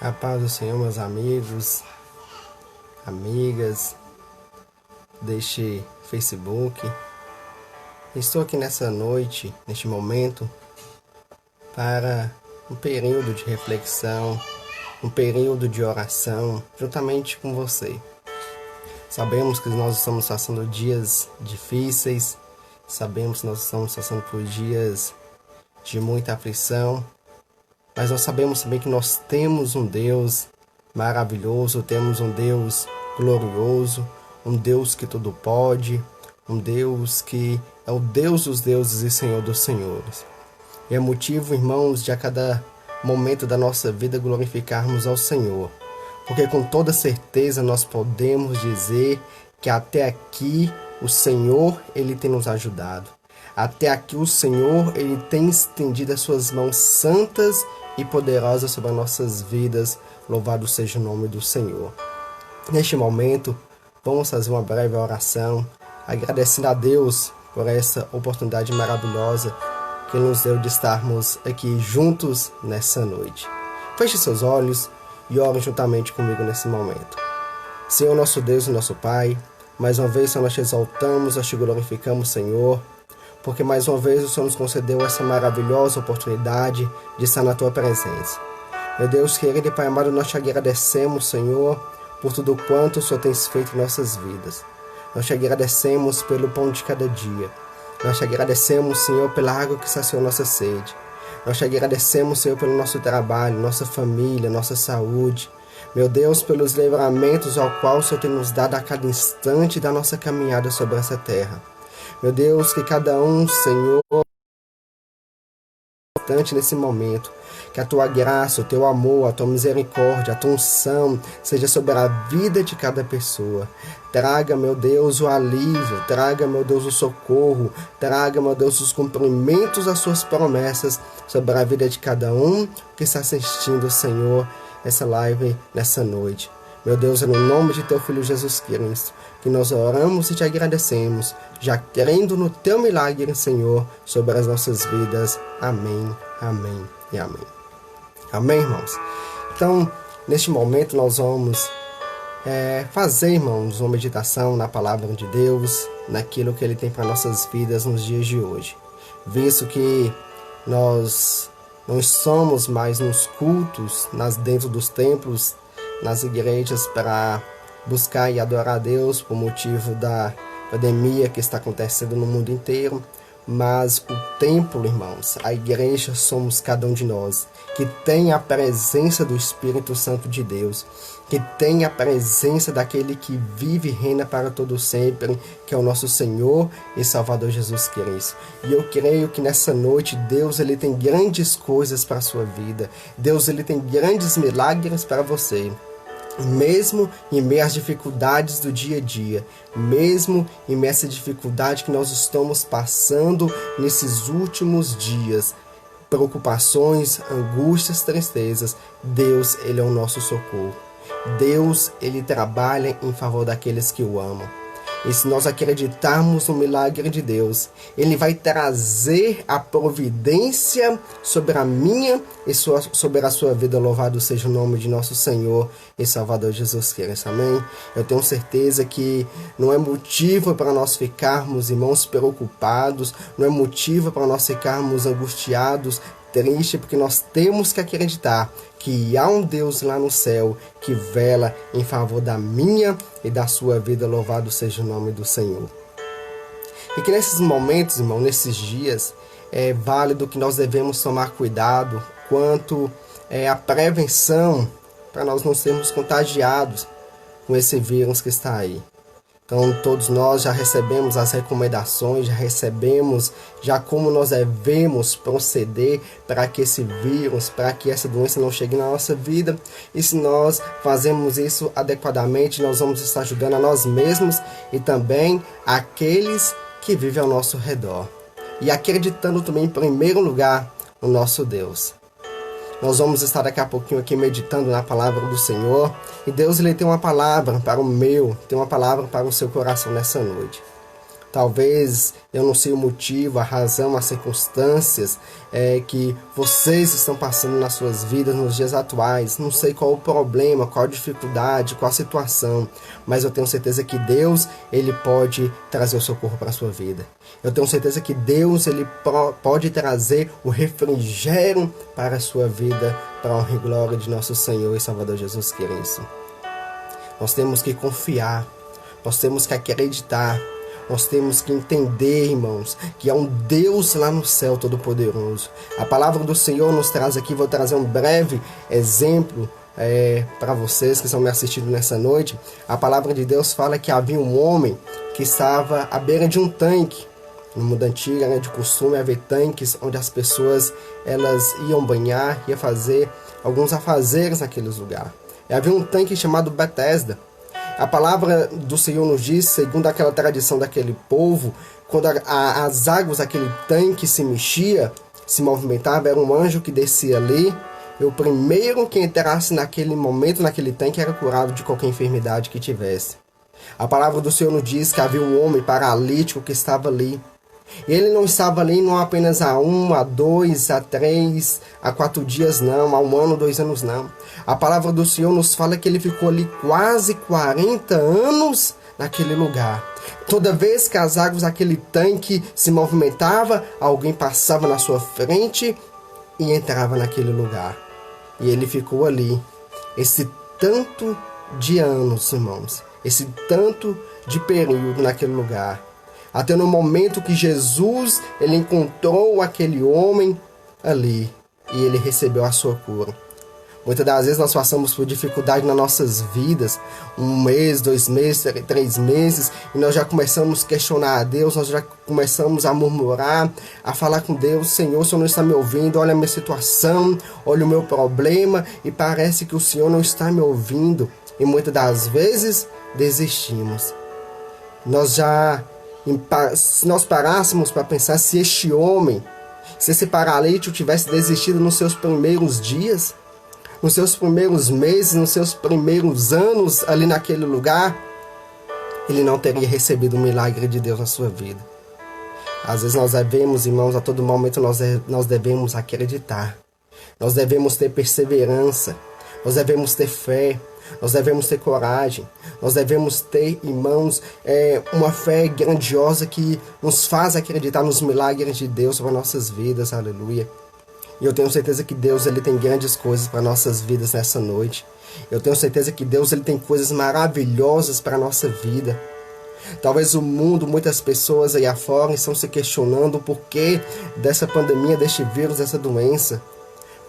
A paz do Senhor, meus amigos, amigas deste Facebook. Estou aqui nessa noite, neste momento, para um período de reflexão, um período de oração, juntamente com você. Sabemos que nós estamos passando dias difíceis, sabemos que nós estamos passando por dias de muita aflição, mas nós sabemos também que nós temos um Deus maravilhoso, temos um Deus glorioso, um Deus que tudo pode, um Deus que é o Deus dos deuses e Senhor dos senhores. E é motivo, irmãos, de a cada momento da nossa vida glorificarmos ao Senhor, porque com toda certeza nós podemos dizer que até aqui o Senhor, Ele tem nos ajudado. Até aqui o Senhor, Ele tem estendido as suas mãos santas e poderosas sobre as nossas vidas. Louvado seja o nome do Senhor. Neste momento, vamos fazer uma breve oração, agradecendo a Deus por essa oportunidade maravilhosa que nos deu de estarmos aqui juntos nessa noite. Feche seus olhos e ore juntamente comigo nesse momento. Senhor, nosso Deus e nosso Pai, mais uma vez nós te exaltamos, nós te glorificamos, Senhor, porque mais uma vez o Senhor nos concedeu essa maravilhosa oportunidade de estar na Tua presença. Meu Deus querido e Pai amado, nós te agradecemos, Senhor, por tudo quanto o Senhor tem feito em nossas vidas. Nós te agradecemos pelo pão de cada dia. Nós te agradecemos, Senhor, pela água que saciou nossa sede. Nós te agradecemos, Senhor, pelo nosso trabalho, nossa família, nossa saúde. Meu Deus, pelos livramentos ao qual o Senhor tem nos dado a cada instante da nossa caminhada sobre essa terra. Meu Deus, que cada um, Senhor, nesse momento, que a Tua graça, o Teu amor, a Tua misericórdia, a Tua unção seja sobre a vida de cada pessoa. Traga, meu Deus, o alívio, traga, meu Deus, o socorro, traga, meu Deus, os cumprimentos das Suas promessas sobre a vida de cada um que está assistindo, Senhor, essa live nessa noite. Meu Deus, é no nome de Teu Filho Jesus Cristo que nós oramos e te agradecemos, já crendo no Teu milagre, Senhor, sobre as nossas vidas. Amém, amém e amém. Amém, irmãos? Então, neste momento nós vamos fazer, irmãos, uma meditação na palavra de Deus, naquilo que Ele tem para nossas vidas nos dias de hoje. Visto que nós não estamos mais nos cultos, dentro dos templos, nas igrejas para buscar e adorar a Deus por motivo da pandemia que está acontecendo no mundo inteiro, mas o templo, irmãos, a igreja somos cada um de nós, que tem a presença do Espírito Santo de Deus, que tem a presença daquele que vive e reina para todo sempre, que é o nosso Senhor e Salvador Jesus Cristo. E eu creio que nessa noite Deus ele tem grandes coisas para a sua vida, Deus ele tem grandes milagres para você. Mesmo em meio às dificuldades do dia a dia, mesmo em meio a essa dificuldade que nós estamos passando nesses últimos dias, preocupações, angústias, tristezas, Deus, Ele é o nosso socorro. Deus, Ele trabalha em favor daqueles que o amam. E se nós acreditarmos no milagre de Deus, Ele vai trazer a providência sobre a minha e sobre a sua vida. Louvado seja o nome de nosso Senhor e Salvador Jesus Cristo. Amém? Eu tenho certeza que não é motivo para nós ficarmos, irmãos, preocupados, não é motivo para nós ficarmos angustiados, triste, porque nós temos que acreditar que há um Deus lá no céu que vela em favor da minha e da sua vida. Louvado seja o nome do Senhor. E que nesses momentos, irmão, nesses dias, é válido que nós devemos tomar cuidado quanto à prevenção para nós não sermos contagiados com esse vírus que está aí. Então, todos nós já recebemos as recomendações, já recebemos como nós devemos proceder para que esse vírus, para que essa doença não chegue na nossa vida. E se nós fazemos isso adequadamente, nós vamos estar ajudando a nós mesmos e também aqueles que vivem ao nosso redor. E acreditando também, em primeiro lugar, no nosso Deus. Nós vamos estar daqui a pouquinho aqui meditando na palavra do Senhor. E Deus ele tem uma palavra para o meu, tem uma palavra para o seu coração nessa noite. Talvez eu não sei o motivo, a razão, as circunstâncias que vocês estão passando nas suas vidas nos dias atuais. Não sei qual o problema, qual a dificuldade, qual a situação, mas eu tenho certeza que Deus, Ele pode trazer o socorro para a sua vida. Eu tenho certeza que Deus, Ele pode trazer o refrigério para a sua vida, para a honra e glória de nosso Senhor e Salvador Jesus Cristo. Nós temos que confiar, nós temos que acreditar, nós temos que entender, irmãos, que há um Deus lá no céu todo-poderoso. A palavra do Senhor nos traz aqui, vou trazer um breve exemplo para vocês que estão me assistindo nessa noite. A palavra de Deus fala que havia um homem que estava à beira de um tanque. No mundo antigo era de costume haver tanques onde as pessoas elas iam banhar, iam fazer alguns afazeres naqueles lugares. E havia um tanque chamado Betesda. A palavra do Senhor nos diz, segundo aquela tradição daquele povo, quando as águas daquele tanque se mexia, se movimentava, era um anjo que descia ali, e o primeiro que entrasse naquele momento, naquele tanque, era curado de qualquer enfermidade que tivesse. A palavra do Senhor nos diz que havia um homem paralítico que estava ali. Ele não estava ali não apenas há 1, há 2, há 3, há 4 dias não, há 1 ano, 2 anos não. A palavra do Senhor nos fala que ele ficou ali quase 40 anos naquele lugar. Toda vez que as águas daquele tanque se movimentavam, alguém passava na sua frente e entrava naquele lugar. E ele ficou ali, esse tanto de anos, irmãos, esse tanto de período naquele lugar. Até no momento que Jesus ele encontrou aquele homem ali e ele recebeu a sua cura. Muitas das vezes nós passamos por dificuldade nas nossas vidas, 1 mês, 2 meses, 3 meses, e nós já começamos a questionar a Deus, nós já começamos a murmurar, a falar com Deus: Senhor, o Senhor não está me ouvindo, olha a minha situação, olha o meu problema, e parece que o Senhor não está me ouvindo, e muitas das vezes desistimos. Se nós parássemos para pensar se este homem, se esse paralítico tivesse desistido nos seus primeiros dias, nos seus primeiros meses, nos seus primeiros anos ali naquele lugar, ele não teria recebido o milagre de Deus na sua vida. Às vezes nós devemos, irmãos, a todo momento nós devemos acreditar, nós devemos ter perseverança, nós devemos ter fé, nós devemos ter coragem, nós devemos ter, irmãos, uma fé grandiosa que nos faz acreditar nos milagres de Deus para nossas vidas, aleluia. E eu tenho certeza que Deus ele tem grandes coisas para nossas vidas nessa noite. Eu tenho certeza que Deus ele tem coisas maravilhosas para a nossa vida. Talvez o mundo, muitas pessoas aí afora estão se questionando o porquê dessa pandemia, deste vírus, dessa doença.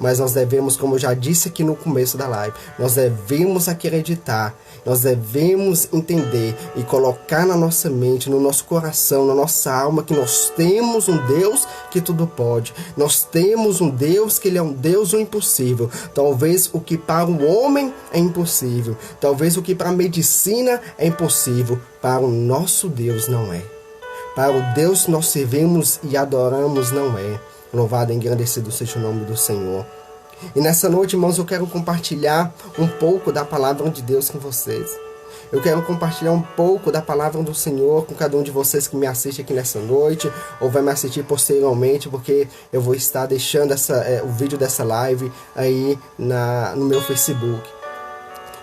Mas nós devemos, como eu já disse aqui no começo da live, nós devemos acreditar, nós devemos entender e colocar na nossa mente, no nosso coração, na nossa alma, que nós temos um Deus que tudo pode. Nós temos um Deus que ele é um Deus do impossível. Talvez o que para o homem é impossível, talvez o que para a medicina é impossível, para o nosso Deus não é. Para o Deus que nós servimos e adoramos não é. Louvado e engrandecido seja o nome do Senhor. E nessa noite, irmãos, eu quero compartilhar um pouco da palavra de Deus com vocês. Eu quero compartilhar um pouco da palavra do Senhor com cada um de vocês que me assiste aqui nessa noite, ou vai me assistir posteriormente, porque eu vou estar deixando o vídeo dessa live aí no meu Facebook.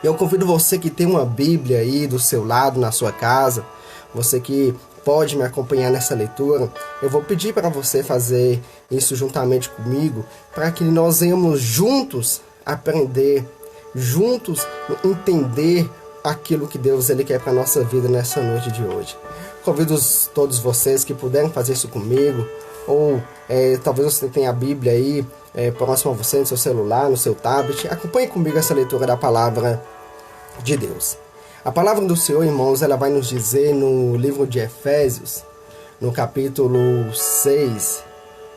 Eu convido você que tem uma Bíblia aí do seu lado, na sua casa, você que pode me acompanhar nessa leitura, eu vou pedir para você fazer isso juntamente comigo, para que nós venhamos juntos aprender, juntos entender aquilo que Deus ele quer para a nossa vida nessa noite de hoje. Convido todos vocês que puderem fazer isso comigo, ou talvez você tenha a Bíblia aí próximo a você, no seu celular, no seu tablet. Acompanhe comigo essa leitura da palavra de Deus. A palavra do Senhor, irmãos, ela vai nos dizer no livro de Efésios, no capítulo 6,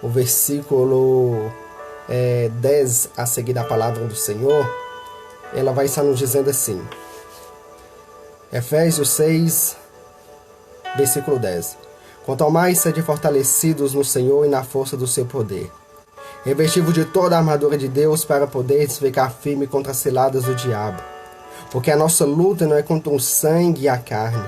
o versículo 10 a seguir da palavra do Senhor, ela vai estar nos dizendo assim. Efésios 6, versículo 10. Quanto ao mais, sede fortalecidos no Senhor e na força do seu poder, revestido de toda a armadura de Deus para poder ficar firme contra as ciladas do diabo. Porque a nossa luta não é contra o sangue e a carne,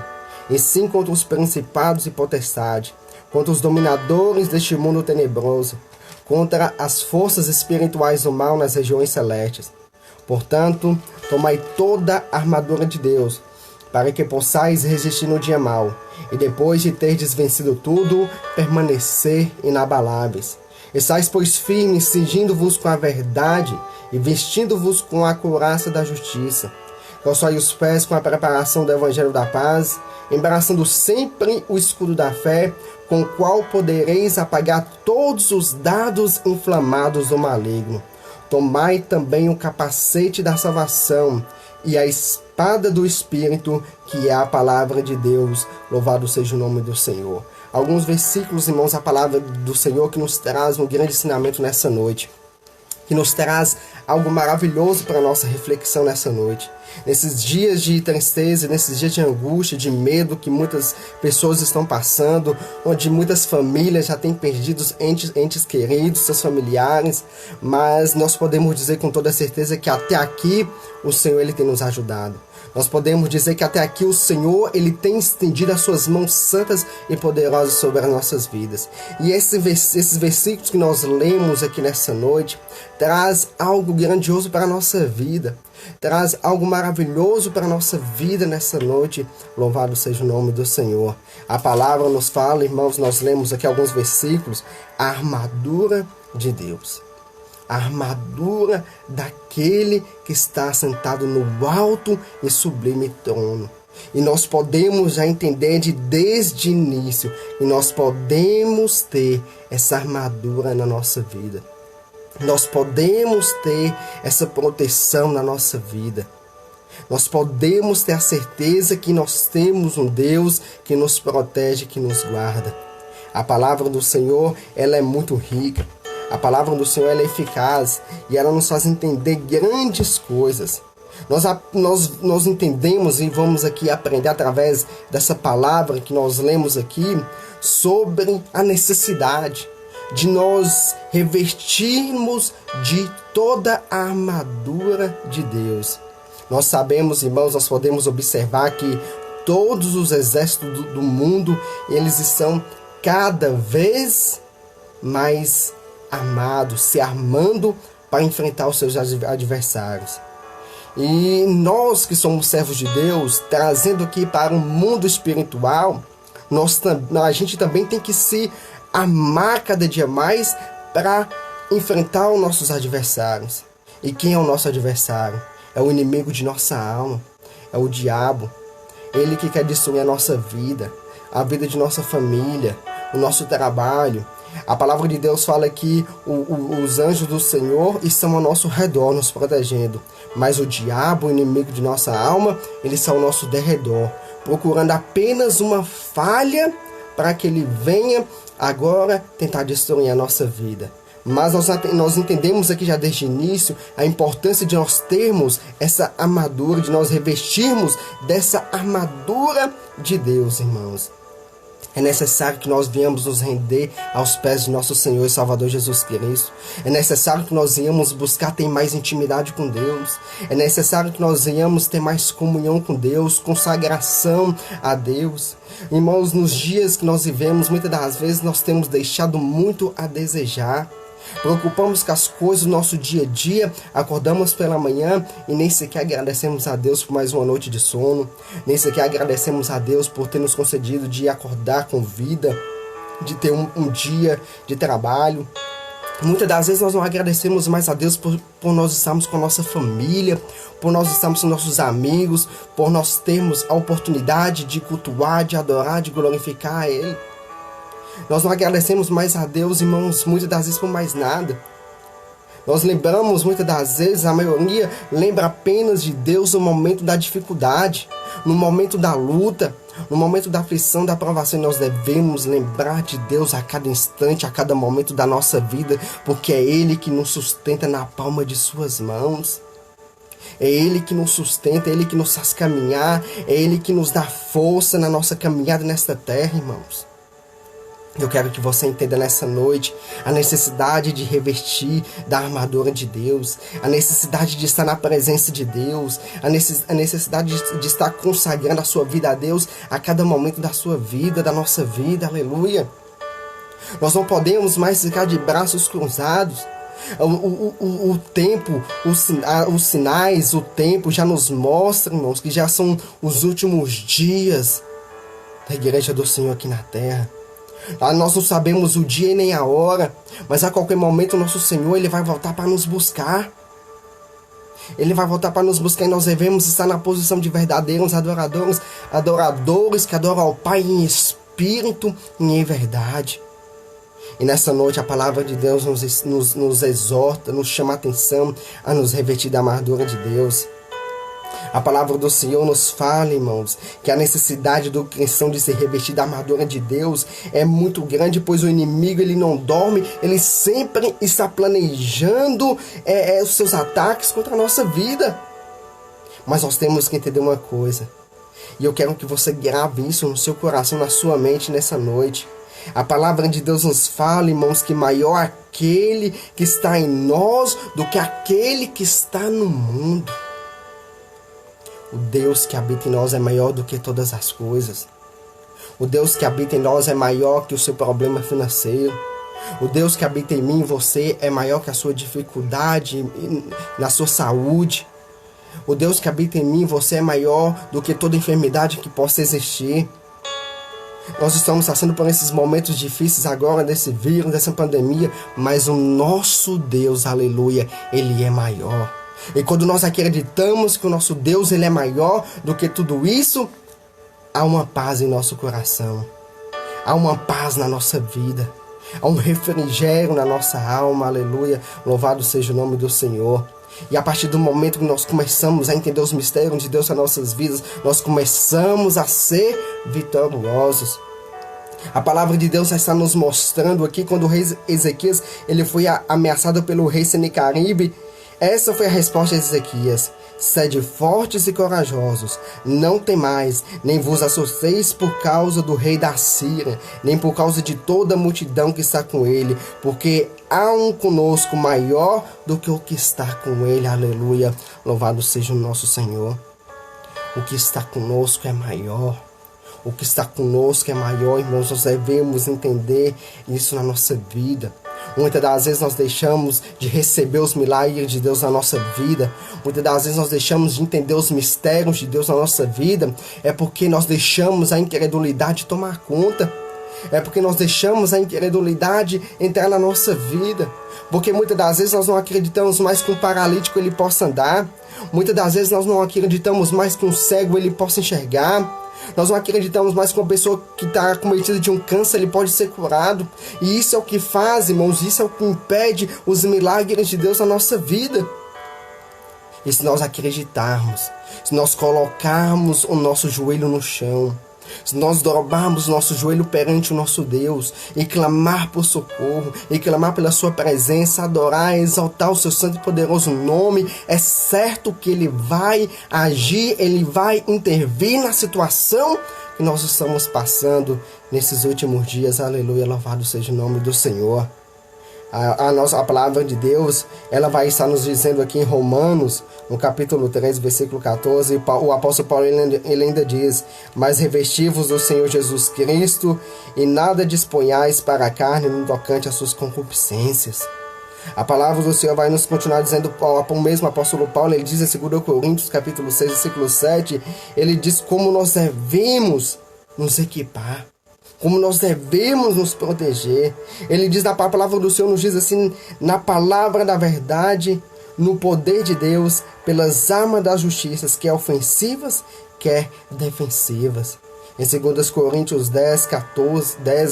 e sim contra os principados e potestades, contra os dominadores deste mundo tenebroso, contra as forças espirituais do mal nas regiões celestes. Portanto, tomai toda a armadura de Deus, para que possais resistir no dia mau, e depois de terdes vencido tudo, permanecer inabaláveis. Estais, pois, firmes, cingindo-vos com a verdade e vestindo-vos com a couraça da justiça. Calçai os pés com a preparação do evangelho da paz, embaraçando sempre o escudo da fé, com o qual podereis apagar todos os dardos inflamados do maligno. Tomai também o capacete da salvação e a espada do Espírito, que é a palavra de Deus. Louvado seja o nome do Senhor. Alguns versículos, irmãos, a palavra do Senhor que nos traz um grande ensinamento nessa noite, que nos traz algo maravilhoso para a nossa reflexão nessa noite. Nesses dias de tristeza, nesses dias de angústia, de medo que muitas pessoas estão passando, onde muitas famílias já têm perdido entes queridos, seus familiares, mas nós podemos dizer com toda certeza que até aqui o Senhor ele tem nos ajudado. Nós podemos dizer que até aqui o Senhor ele tem estendido as suas mãos santas e poderosas sobre as nossas vidas. E esses versículos que nós lemos aqui nessa noite traz algo grandioso para a nossa vida. Traz algo maravilhoso para a nossa vida nessa noite. Louvado seja o nome do Senhor. A palavra nos fala, irmãos, nós lemos aqui alguns versículos, a armadura de Deus. A armadura daquele que está sentado no alto e sublime trono. E nós podemos já entender desde o início, e nós podemos ter essa armadura na nossa vida. Nós podemos ter essa proteção na nossa vida. Nós podemos ter a certeza que nós temos um Deus que nos protege, que nos guarda. A palavra do Senhor, ela é muito rica. A palavra do Senhor ela é eficaz e ela nos faz entender grandes coisas. Nós entendemos e vamos aqui aprender através dessa palavra que nós lemos aqui sobre a necessidade de nós revestirmos de toda a armadura de Deus. Nós sabemos, irmãos, nós podemos observar que todos os exércitos do mundo, eles estão cada vez mais armados, se armando para enfrentar os seus adversários. E nós que somos servos de Deus, trazendo aqui para o mundo espiritual, a gente também tem que se armar cada dia mais para enfrentar os nossos adversários. E quem é o nosso adversário? É o inimigo de nossa alma, é o diabo. Ele que quer destruir a nossa vida, a vida de nossa família, o nosso trabalho. A palavra de Deus fala que os anjos do Senhor estão ao nosso redor, nos protegendo. Mas o diabo, o inimigo de nossa alma, ele está ao nosso derredor, procurando apenas uma falha para que ele venha agora tentar destruir a nossa vida. Mas nós entendemos aqui já desde o início a importância de nós termos essa armadura, de nós revestirmos dessa armadura de Deus, irmãos. É necessário que nós venhamos nos render aos pés de nosso Senhor e Salvador Jesus Cristo. É necessário que nós venhamos buscar ter mais intimidade com Deus. É necessário que nós venhamos ter mais comunhão com Deus, consagração a Deus. Irmãos, nos dias que nós vivemos, muitas das vezes nós temos deixado muito a desejar. Preocupamos com as coisas do nosso dia a dia, acordamos pela manhã e nem sequer agradecemos a Deus por mais uma noite de sono, nem sequer agradecemos a Deus por ter nos concedido de acordar com vida, de ter um dia de trabalho. Muitas das vezes nós não agradecemos mais a Deus por nós estarmos com a nossa família, por nós estarmos com nossos amigos, por nós termos a oportunidade de cultuar, de adorar, de glorificar a Ele. Nós não agradecemos mais a Deus, irmãos, muitas das vezes por mais nada. Nós lembramos, muitas das vezes, a maioria lembra apenas de Deus no momento da dificuldade, no momento da luta, no momento da aflição, da provação. Nós devemos lembrar de Deus a cada instante, a cada momento da nossa vida, porque é Ele que nos sustenta na palma de suas mãos. É Ele que nos sustenta, é Ele que nos faz caminhar, é Ele que nos dá força na nossa caminhada nesta terra, irmãos. Eu quero que você entenda nessa noite a necessidade de revestir da armadura de Deus, a necessidade de estar na presença de Deus, a necessidade de estar consagrando a sua vida a Deus a cada momento da sua vida, da nossa vida, aleluia. Nós não podemos mais ficar de braços cruzados. O tempo, os sinais, o tempo já nos mostram, irmãos, que já são os últimos dias da igreja do Senhor aqui na terra. Nós não sabemos o dia e nem a hora, mas a qualquer momento o nosso Senhor ele vai voltar para nos buscar. Ele vai voltar para nos buscar e nós devemos estar na posição de verdadeiros adoradores que adoram ao Pai em espírito e em verdade. E nessa noite a palavra de Deus nos exorta, nos chama a atenção a nos revestir da armadura de Deus. A palavra do Senhor nos fala, irmãos, que a necessidade do cristão de se revestir da armadura de Deus é muito grande, pois o inimigo ele não dorme, ele sempre está planejando os seus ataques contra a nossa vida. Mas nós temos que entender uma coisa, e eu quero que você grave isso no seu coração, na sua mente nessa noite. A palavra de Deus nos fala, irmãos, que maior aquele que está em nós do que aquele que está no mundo. O Deus que habita em nós é maior do que todas as coisas. O Deus que habita em nós é maior que o seu problema financeiro. O Deus que habita em mim e você é maior que a sua dificuldade na sua saúde. O Deus que habita em mim e você é maior do que toda enfermidade que possa existir. Nós estamos passando por esses momentos difíceis agora, desse vírus, dessa pandemia, mas o nosso Deus, aleluia, Ele é maior. E quando nós acreditamos que o nosso Deus ele é maior do que tudo isso, há uma paz em nosso coração, há uma paz na nossa vida, há um refrigério na nossa alma, aleluia, louvado seja o nome do Senhor. E a partir do momento que nós começamos a entender os mistérios de Deus nas nossas vidas, nós começamos a ser vitoriosos. A palavra de Deus está nos mostrando aqui, quando o rei Ezequias ele foi ameaçado pelo rei Senaqueribe. Essa foi a resposta de Ezequias: sede fortes e corajosos, não temais, nem vos assusteis por causa do rei da Síria, nem por causa de toda a multidão que está com ele, porque há um conosco maior do que o que está com ele. Aleluia, louvado seja o nosso Senhor. O que está conosco é maior. O que está conosco é maior, irmãos. Nós devemos entender isso na nossa vida. Muitas das vezes nós deixamos de receber os milagres de Deus na nossa vida. Muitas das vezes nós deixamos de entender os mistérios de Deus na nossa vida. É porque nós deixamos a incredulidade tomar conta. É porque nós deixamos a incredulidade entrar na nossa vida. Porque muitas das vezes nós não acreditamos mais que um paralítico ele possa andar. Muitas das vezes nós não acreditamos mais que um cego ele possa enxergar. Nós não acreditamos mais que uma pessoa que está acometida de um câncer ele pode ser curado. E isso é o que faz, irmãos, isso é o que impede os milagres de Deus na nossa vida. E se nós acreditarmos, se nós colocarmos o nosso joelho no chão, se nós dobrarmos nosso joelho perante o nosso Deus e clamar por socorro, e clamar pela sua presença, adorar, exaltar o seu santo e poderoso nome, é certo que Ele vai agir, Ele vai intervir na situação que nós estamos passando nesses últimos dias. Aleluia, louvado seja o nome do Senhor. A palavra de Deus, ela vai estar nos dizendo aqui em Romanos, no capítulo 3, versículo 14, o apóstolo Paulo ele ainda diz: mas revesti-vos do Senhor Jesus Cristo, e nada disponhais para a carne no tocante às suas concupiscências. A palavra do Senhor vai nos continuar dizendo, o mesmo apóstolo Paulo, ele diz em 2 Coríntios, capítulo 6, versículo 7, ele diz como nós devemos nos equipar, como nós devemos nos proteger. Ele diz, a palavra do Senhor nos diz assim, na palavra da verdade, no poder de Deus, pelas armas das justiças, quer ofensivas, quer defensivas. Em 2 Coríntios 10,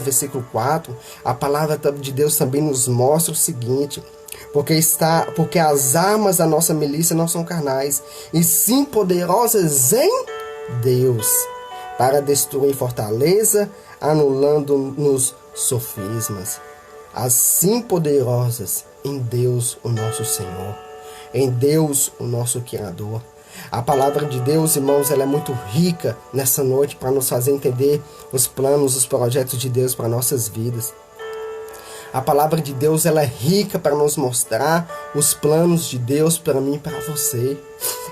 versículo 4, a palavra de Deus também nos mostra o seguinte: porque as armas da nossa milícia não são carnais, e sim poderosas em Deus, para destruir fortaleza, anulando-nos sofismas. Assim poderosas em Deus, o nosso Senhor, em Deus, o nosso Criador. A palavra de Deus, irmãos, ela é muito rica nessa noite para nos fazer entender os planos, os projetos de Deus para nossas vidas. A palavra de Deus, ela é rica para nos mostrar os planos de Deus para mim e para você.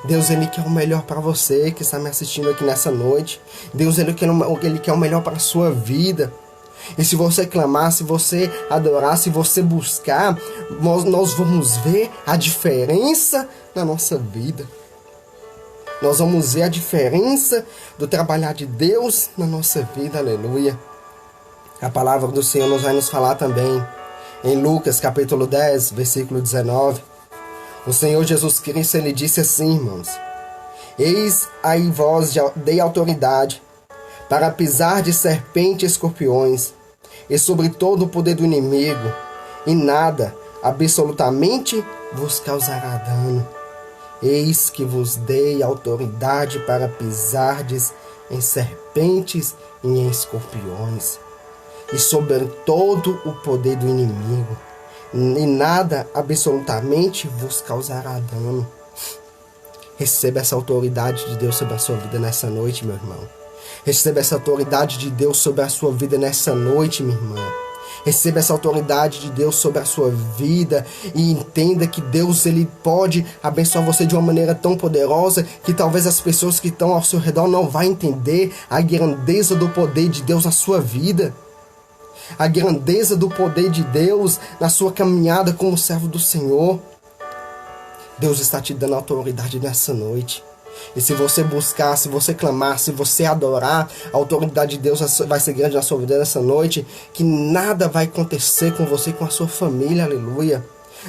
Deus, Ele quer o melhor para você que está me assistindo aqui nessa noite. Deus, Ele quer o melhor para a sua vida. E se você clamar, se você adorar, se você buscar, nós vamos ver a diferença na nossa vida. Nós vamos ver a diferença do trabalhar de Deus na nossa vida, aleluia. A palavra do Senhor vai nos falar também em Lucas capítulo 10, versículo 19. O Senhor Jesus Cristo, Ele disse assim, irmãos: eis aí vós dei autoridade para pisar de serpentes e escorpiões, e sobre todo o poder do inimigo, e nada, absolutamente, vos causará dano. Eis que vos dei autoridade para pisardes em serpentes e em escorpiões, e sobre todo o poder do inimigo, e nada absolutamente vos causará dano. Receba essa autoridade de Deus sobre a sua vida nessa noite, meu irmão. Receba essa autoridade de Deus sobre a sua vida nessa noite, minha irmã. Receba essa autoridade de Deus sobre a sua vida e entenda que Deus, Ele pode abençoar você de uma maneira tão poderosa que talvez as pessoas que estão ao seu redor não vão entender a grandeza do poder de Deus na sua vida. A grandeza do poder de Deus na sua caminhada como servo do Senhor. Deus está te dando autoridade nessa noite. E se você buscar, se você clamar, se você adorar, a autoridade de Deus vai ser grande na sua vida nessa noite, que nada vai acontecer com você e com a sua família, aleluia.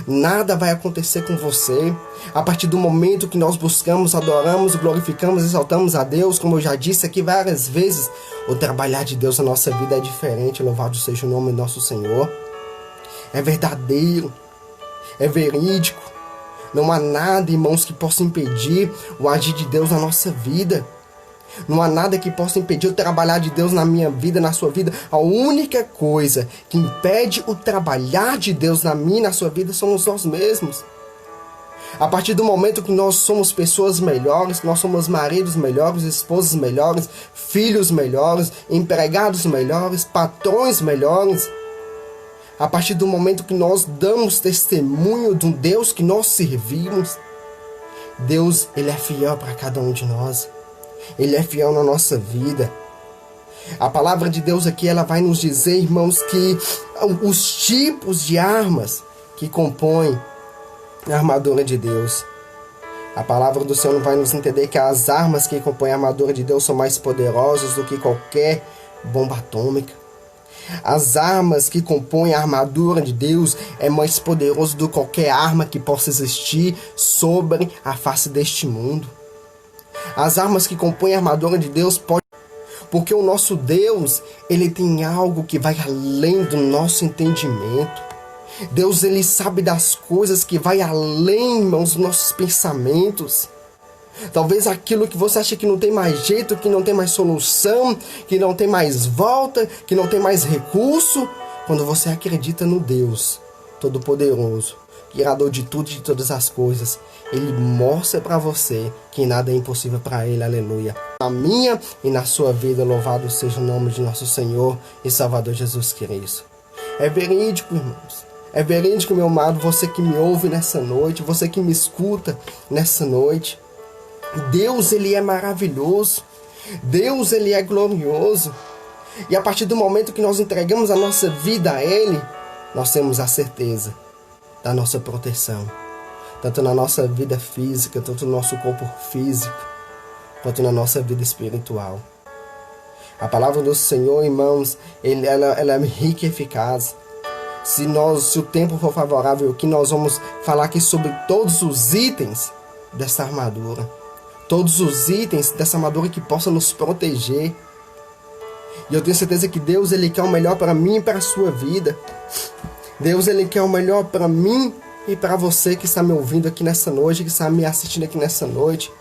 Nada vai acontecer com você. A partir do momento que nós buscamos, adoramos, glorificamos, exaltamos a Deus, como eu já disse aqui várias vezes, o trabalhar de Deus na nossa vida é diferente. Louvado seja o nome do nosso Senhor. É verdadeiro, é verídico. Não há nada, irmãos, que possa impedir o agir de Deus na nossa vida. Não há nada que possa impedir o trabalhar de Deus na minha vida, na sua vida. A única coisa que impede o trabalhar de Deus na minha e na sua vida somos nós mesmos. A partir do momento que nós somos pessoas melhores, que nós somos maridos melhores, esposas melhores, filhos melhores, empregados melhores, patrões melhores, a partir do momento que nós damos testemunho de um Deus que nós servimos, Deus, Ele é fiel para cada um de nós. Ele é fiel na nossa vida. A palavra de Deus aqui, ela vai nos dizer, irmãos, que os tipos de armas que compõem a armadura de Deus. A palavra do Senhor vai nos entender que as armas que compõem a armadura de Deus são mais poderosas do que qualquer bomba atômica. As armas que compõem a armadura de Deus é mais poderoso do que qualquer arma que possa existir sobre a face deste mundo. As armas que compõem a armadura de Deus porque o nosso Deus, Ele tem algo que vai além do nosso entendimento. Deus, Ele sabe das coisas que vai além, irmãos, dos nossos pensamentos. Talvez aquilo que você acha que não tem mais jeito, que não tem mais solução, que não tem mais volta, que não tem mais recurso, quando você acredita no Deus Todo-Poderoso, Criador de tudo e de todas as coisas, Ele mostra para você que nada é impossível para Ele, aleluia. Na minha e na sua vida, louvado seja o nome de nosso Senhor e Salvador Jesus Cristo. É verídico, irmãos. É verídico, meu amado, você que me ouve nessa noite, você que me escuta nessa noite. Deus, Ele é maravilhoso. Deus, Ele é glorioso. E a partir do momento que nós entregamos a nossa vida a Ele, nós temos a certeza da nossa proteção. Tanto na nossa vida física, tanto no nosso corpo físico, quanto na nossa vida espiritual. A palavra do Senhor, irmãos, ela é rica e eficaz. Se o tempo for favorável aqui, nós vamos falar aqui sobre todos os itens dessa armadura. Todos os itens dessa armadura que possam nos proteger. E eu tenho certeza que Deus, Ele quer o melhor para mim e para a sua vida. Deus, Ele quer o melhor para mim e para você que está me ouvindo aqui nessa noite, que está me assistindo aqui nessa noite.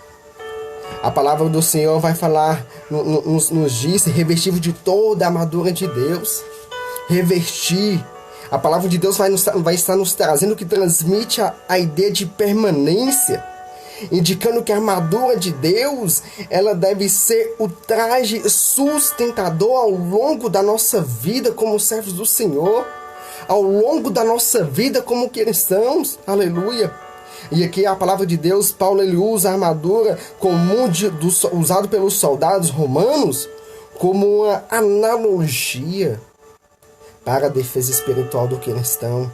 A palavra do Senhor vai falar, nos diz, revestir de toda a armadura de Deus. Revestir. A palavra de Deus vai estar nos trazendo, que transmite a ideia de permanência. indicando que a armadura de Deus, ela deve ser o traje sustentador ao longo da nossa vida como servos do Senhor, ao longo da nossa vida como cristãos, aleluia. E aqui a palavra de Deus, Paulo ele usa a armadura comum usado pelos soldados romanos como uma analogia para a defesa espiritual do cristão.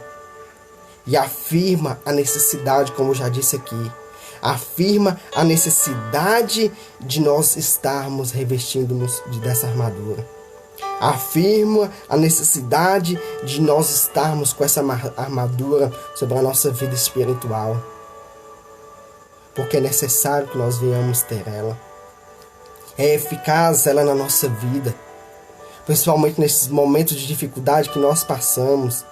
E afirma a necessidade, como eu já disse aqui, afirma a necessidade de nós estarmos revestindo-nos dessa armadura. Afirma a necessidade de nós estarmos com essa armadura sobre a nossa vida espiritual. Porque é necessário que nós venhamos ter ela. É eficaz ela na nossa vida, principalmente nesses momentos de dificuldade que nós passamos.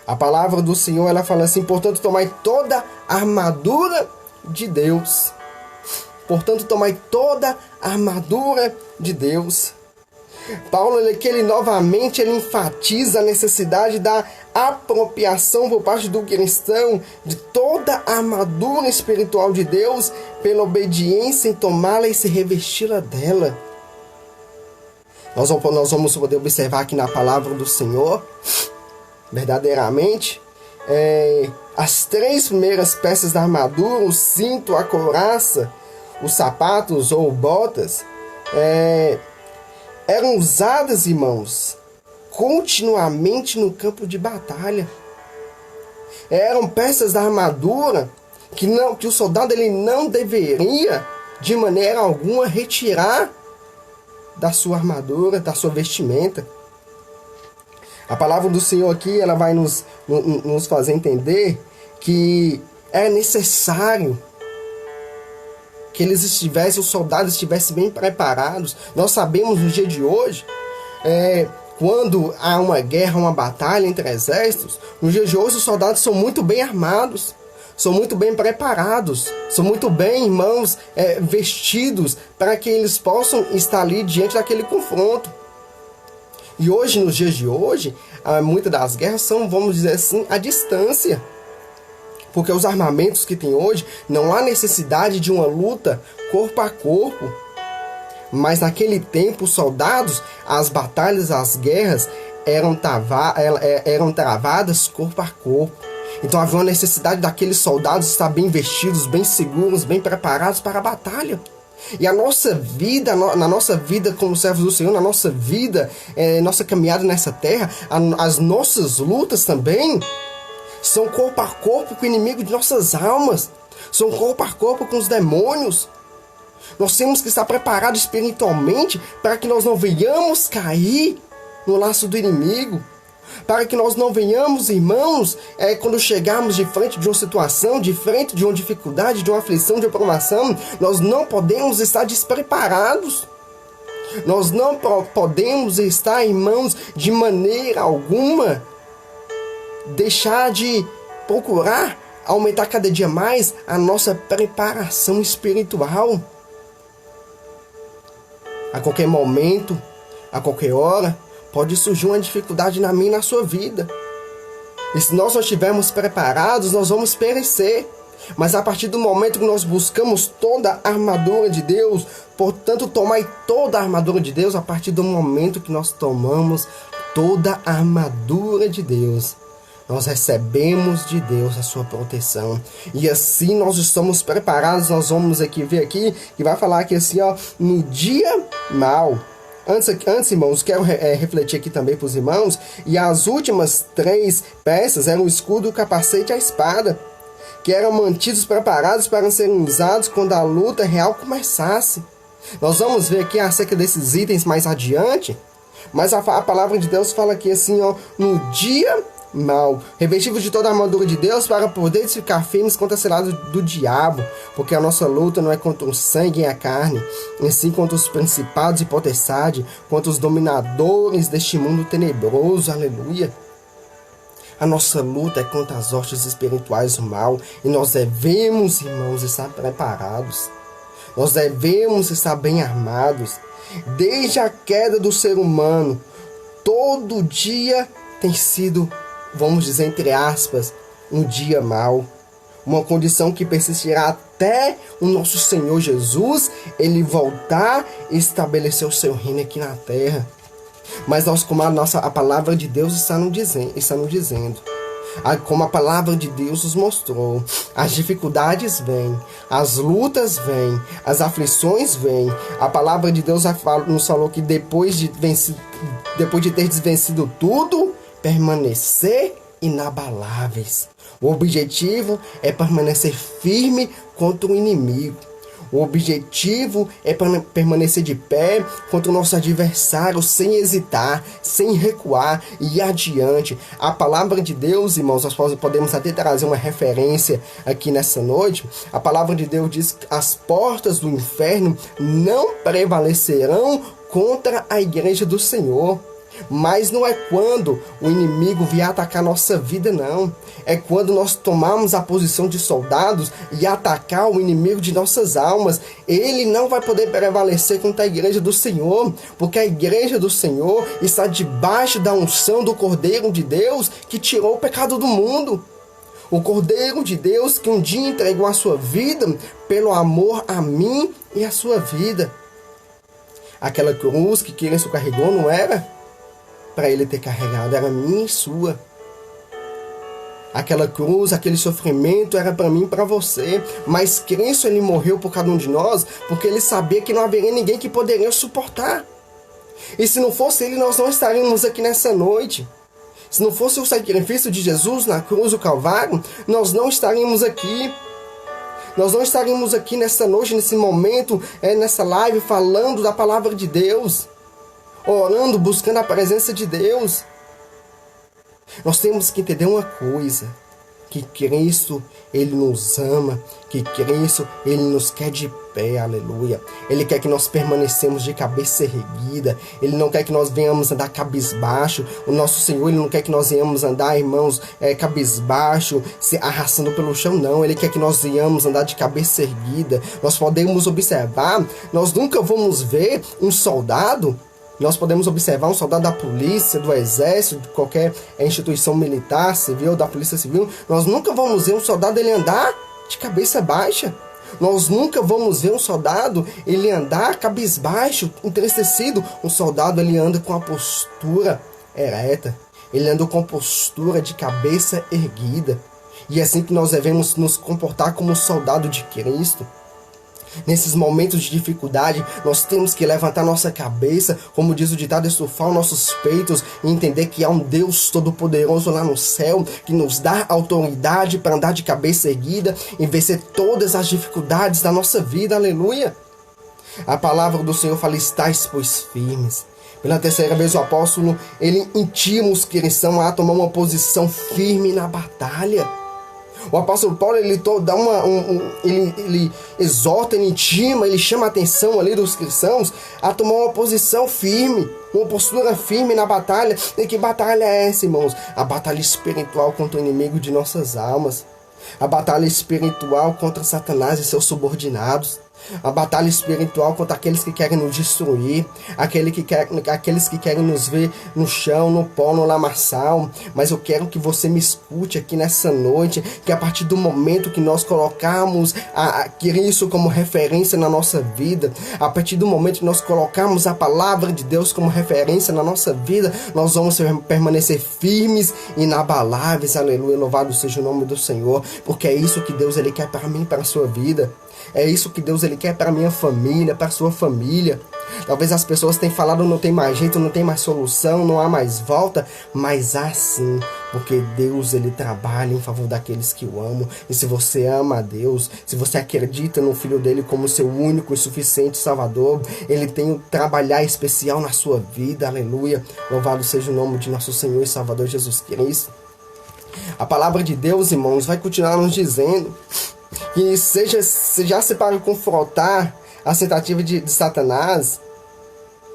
A palavra do Senhor, ela fala assim: portanto, tomai toda a armadura de Deus. Portanto, tomai toda a armadura de Deus. Paulo, ele novamente enfatiza a necessidade da apropriação por parte do cristão de toda a armadura espiritual de Deus, pela obediência em tomá-la e se revesti-la dela. Nós vamos poder observar aqui na palavra do Senhor, verdadeiramente, as 3 primeiras peças da armadura, o cinto, a couraça, os sapatos ou botas, eram usadas, irmãos, continuamente no campo de batalha. Eram peças da armadura que o soldado ele não deveria, de maneira alguma, retirar da sua armadura, da sua vestimenta. A palavra do Senhor aqui, ela vai nos fazer entender que é necessário que os soldados estivessem bem preparados. Nós sabemos no dia de hoje, quando há uma guerra, uma batalha entre exércitos, no dia de hoje os soldados são muito bem armados, são muito bem preparados, são muito bem, irmãos, vestidos para que eles possam estar ali diante daquele confronto. E hoje, nos dias de hoje, muitas das guerras são, vamos dizer assim, à distância. Porque os armamentos que tem hoje, não há necessidade de uma luta corpo a corpo. Mas naquele tempo, os soldados, as batalhas, as guerras eram travadas corpo a corpo. Então havia uma necessidade daqueles soldados estar bem vestidos, bem seguros, bem preparados para a batalha. E a nossa vida, na nossa vida como servos do Senhor, na nossa vida, nossa caminhada nessa terra, as nossas lutas também são corpo a corpo com o inimigo de nossas almas, são corpo a corpo com os demônios. Nós temos que estar preparados espiritualmente para que nós não venhamos cair no laço do inimigo, para que nós não venhamos, irmãos, quando chegarmos de frente de uma situação, de frente de uma dificuldade, de uma aflição, de uma provação, nós não podemos estar despreparados. Nós não podemos estar, irmãos, de maneira alguma, deixar de procurar aumentar cada dia mais a nossa preparação espiritual. A qualquer momento, a qualquer hora, pode surgir uma dificuldade na minha e na sua vida. E se nós não estivermos preparados, nós vamos perecer. Mas a partir do momento que nós buscamos toda a armadura de Deus, portanto, tomai toda a armadura de Deus, a partir do momento que nós tomamos toda a armadura de Deus, nós recebemos de Deus a sua proteção. E assim nós estamos preparados. Nós vamos ver aqui, que vai falar aqui assim, no dia mau. Antes, irmãos, quero refletir aqui também para os irmãos. E as últimas 3 peças eram o escudo, o capacete e a espada, que eram mantidos preparados para serem usados quando a luta real começasse. Nós vamos ver aqui acerca desses itens mais adiante. Mas a palavra de Deus fala aqui assim, no dia mau, revestidos de toda a armadura de Deus para poder ficar firmes contra a cilada do diabo, porque a nossa luta não é contra o sangue e a carne, e sim contra os principados e potestades, contra os dominadores deste mundo tenebroso, aleluia. A nossa luta é contra as hostes espirituais do mal, e nós devemos, irmãos, estar preparados, nós devemos estar bem armados. Desde a queda do ser humano, todo dia tem sido, vamos dizer entre aspas, um dia mau. uma condição que persistirá até o nosso Senhor Jesus, ele voltar e estabelecer o seu reino aqui na terra. Mas nós, como a palavra de Deus está nos dizendo, como a palavra de Deus nos mostrou, as dificuldades vêm, as lutas vêm, as aflições vêm. A palavra de Deus nos falou que depois de ter vencido tudo, permanecer inabaláveis. O objetivo é permanecer firme contra o inimigo. O objetivo é permanecer de pé contra o nosso adversário, sem hesitar, sem recuar e adiante. A palavra de Deus, irmãos, nós podemos até trazer uma referência aqui nessa noite. A palavra de Deus diz que as portas do inferno não prevalecerão contra a igreja do Senhor. Mas não é quando o inimigo vier atacar nossa vida, não. É quando nós tomarmos a posição de soldados e atacar o inimigo de nossas almas. Ele não vai poder prevalecer contra a igreja do Senhor, porque a igreja do Senhor está debaixo da unção do Cordeiro de Deus que tirou o pecado do mundo. O Cordeiro de Deus que um dia entregou a sua vida pelo amor a mim e a sua vida. Aquela cruz que Cristo carregou não era para ele ter carregado, era minha e sua. Aquela cruz, aquele sofrimento era para mim e para você. Mas Cristo, ele morreu por cada um de nós, porque ele sabia que não haveria ninguém que poderia suportar. E se não fosse ele, nós não estaríamos aqui nessa noite. Se não fosse o sacrifício de Jesus na cruz do Calvário, nós não estaríamos aqui. Nós não estaríamos aqui nessa noite, nesse momento, nessa live, falando da palavra de Deus, orando, buscando a presença de Deus. Nós temos que entender uma coisa, que Cristo, ele nos ama, que Cristo, ele nos quer de pé, aleluia. Ele quer que nós permanecemos de cabeça erguida, ele não quer que nós venhamos andar cabisbaixo. O nosso Senhor, ele não quer que nós venhamos andar, irmãos, cabisbaixo, se arrastando pelo chão, não. Ele quer que nós venhamos andar de cabeça erguida. Nós podemos observar, nós nunca vamos ver um soldado. Nós podemos observar um soldado da polícia, do exército, de qualquer instituição militar, civil, da polícia civil. Nós nunca vamos ver um soldado ele andar de cabeça baixa. Nós nunca vamos ver um soldado ele andar cabisbaixo, entristecido. Um soldado ele anda com a postura ereta. Ele anda com a postura de cabeça erguida. E é assim que nós devemos nos comportar como soldado de Cristo. Nesses momentos de dificuldade, nós temos que levantar nossa cabeça, como diz o ditado, estufar nossos peitos e entender que há um Deus todo-poderoso lá no céu que nos dá autoridade para andar de cabeça erguida e vencer todas as dificuldades da nossa vida, aleluia. A palavra do Senhor fala, estais pois firmes. Pela terceira vez o apóstolo, ele intima os cristãos a tomar uma posição firme na batalha. O apóstolo Paulo, ele exorta, ele intima, ele chama a atenção ali dos cristãos a tomar uma posição firme, uma postura firme na batalha. E que batalha é essa, irmãos? A batalha espiritual contra o inimigo de nossas almas. A batalha espiritual contra Satanás e seus subordinados. A batalha espiritual contra aqueles que querem nos destruir, aqueles que querem nos ver no chão, no pó, no lamaçal. Mas eu quero que você me escute aqui nessa noite, que a partir do momento que nós colocarmos a Cristo como referência na nossa vida, a partir do momento que nós colocarmos a palavra de Deus como referência na nossa vida, nós vamos permanecer firmes e inabaláveis, aleluia, louvado seja o nome do Senhor, porque é isso que Deus ele quer para mim, para a sua vida. É isso que Deus ele quer para a minha família, para a sua família. Talvez as pessoas tenham falado, não tem mais jeito, não tem mais solução, não há mais volta. Mas há sim, porque Deus ele trabalha em favor daqueles que o amam. E se você ama a Deus, se você acredita no Filho dele como seu único e suficiente Salvador, ele tem um trabalhar especial na sua vida, aleluia. Louvado seja o nome de nosso Senhor e Salvador Jesus Cristo. A palavra de Deus, irmãos, vai continuar nos dizendo que já se para confrontar as tentativas de Satanás,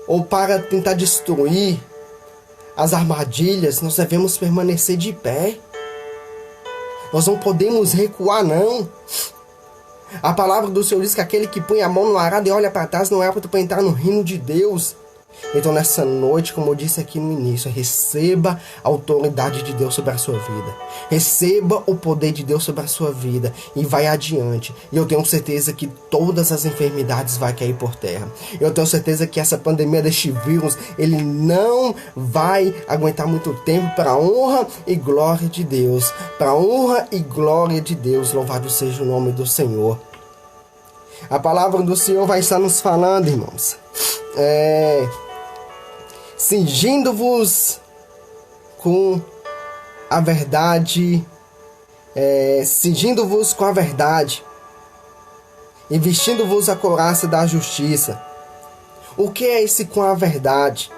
ou para tentar destruir as armadilhas, nós devemos permanecer de pé. Nós não podemos recuar, não. A palavra do Senhor diz que aquele que põe a mão no arado e olha para trás não é apto para entrar no reino de Deus. Então nessa noite, como eu disse aqui no início, receba a autoridade de Deus sobre a sua vida. Receba o poder de Deus sobre a sua vida e vai adiante. E eu tenho certeza que todas as enfermidades vão cair por terra. Eu tenho certeza que essa pandemia deste vírus, ele não vai aguentar muito tempo, para a honra e glória de Deus. Para a honra e glória de Deus, louvado seja o nome do Senhor. A palavra do Senhor vai estar nos falando, irmãos. Cingindo-vos com a verdade, cingindo-vos com a verdade e vestindo-vos a couraça da justiça. O que é esse com a verdade?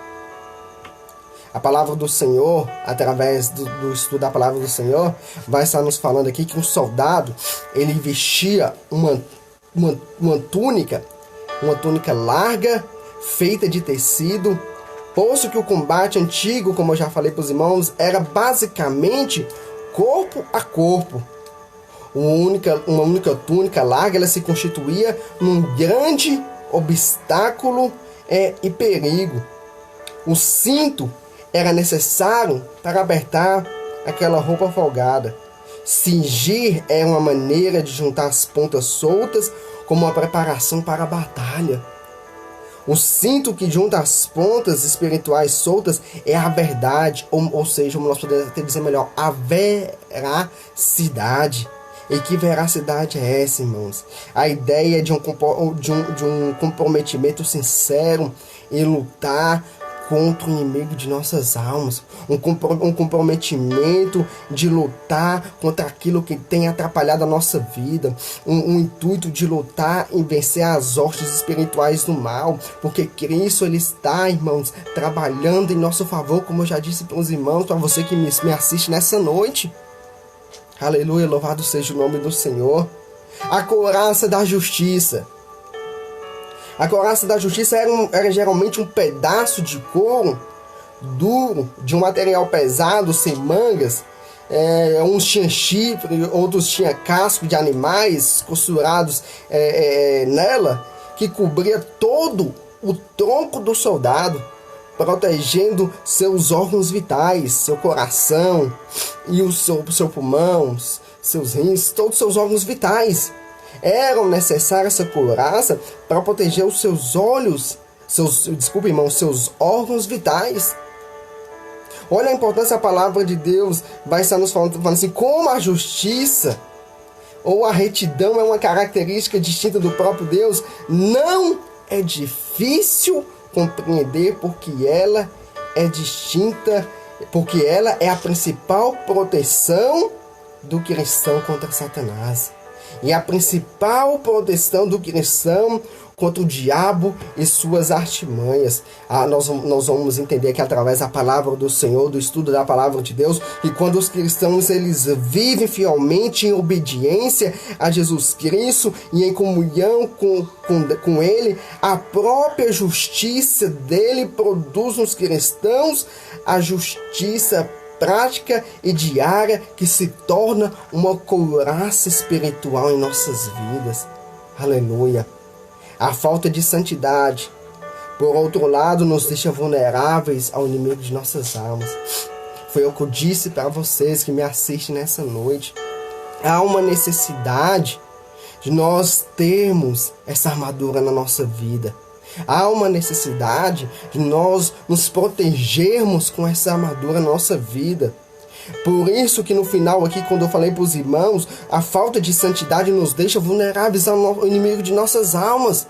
A palavra do Senhor, através do estudo da palavra do Senhor, vai estar nos falando aqui que um soldado, ele vestia uma túnica larga, feita de tecido, posto que o combate antigo, como eu já falei para os irmãos, era basicamente corpo a corpo. Uma única túnica larga, ela se constituía num grande obstáculo e perigo. O cinto era necessário para apertar aquela roupa folgada. Cingir é uma maneira de juntar as pontas soltas como uma preparação para a batalha. O cinto que junta as pontas espirituais soltas é a verdade, ou seja, nós podemos até dizer melhor, a veracidade. E que veracidade é essa, irmãos? A ideia de um comprometimento sincero em lutar contra o inimigo de nossas almas, um comprometimento de lutar contra aquilo que tem atrapalhado a nossa vida, um intuito de lutar e vencer as hostes espirituais do mal, porque Cristo, ele está, irmãos, trabalhando em nosso favor, como eu já disse para os irmãos, para você que me assiste nessa noite. Aleluia, louvado seja o nome do Senhor. A couraça da justiça. A couraça da justiça era geralmente um pedaço de couro duro, de um material pesado, sem mangas. Uns tinham chifre, outros tinham casco de animais costurados nela, que cobria todo o tronco do soldado, protegendo seus órgãos vitais, seu coração e o seu pulmão, seus rins, todos os seus órgãos vitais. Eram necessárias essa couraça para proteger os seus olhos, seus órgãos vitais. Olha a importância da palavra de Deus, vai estar nos falando assim, como a justiça ou a retidão é uma característica distinta do próprio Deus, não é difícil compreender porque ela é distinta, porque ela é a principal proteção do cristão contra Satanás. E a principal proteção do cristão contra o diabo e suas artimanhas. Nós vamos entender que através da palavra do Senhor, do estudo da palavra de Deus, que quando os cristãos eles vivem fielmente em obediência a Jesus Cristo e em comunhão com Ele, a própria justiça dele produz nos cristãos a justiça prática e diária que se torna uma couraça espiritual em nossas vidas. Aleluia. A falta de santidade, por outro lado, nos deixa vulneráveis ao inimigo de nossas almas. Foi o que eu disse para vocês que me assistem nessa noite. Há uma necessidade de nós termos essa armadura na nossa vida. Há uma necessidade de nós nos protegermos com essa armadura na nossa vida. Por isso que no final aqui, quando eu falei para os irmãos, a falta de santidade nos deixa vulneráveis ao inimigo de nossas almas.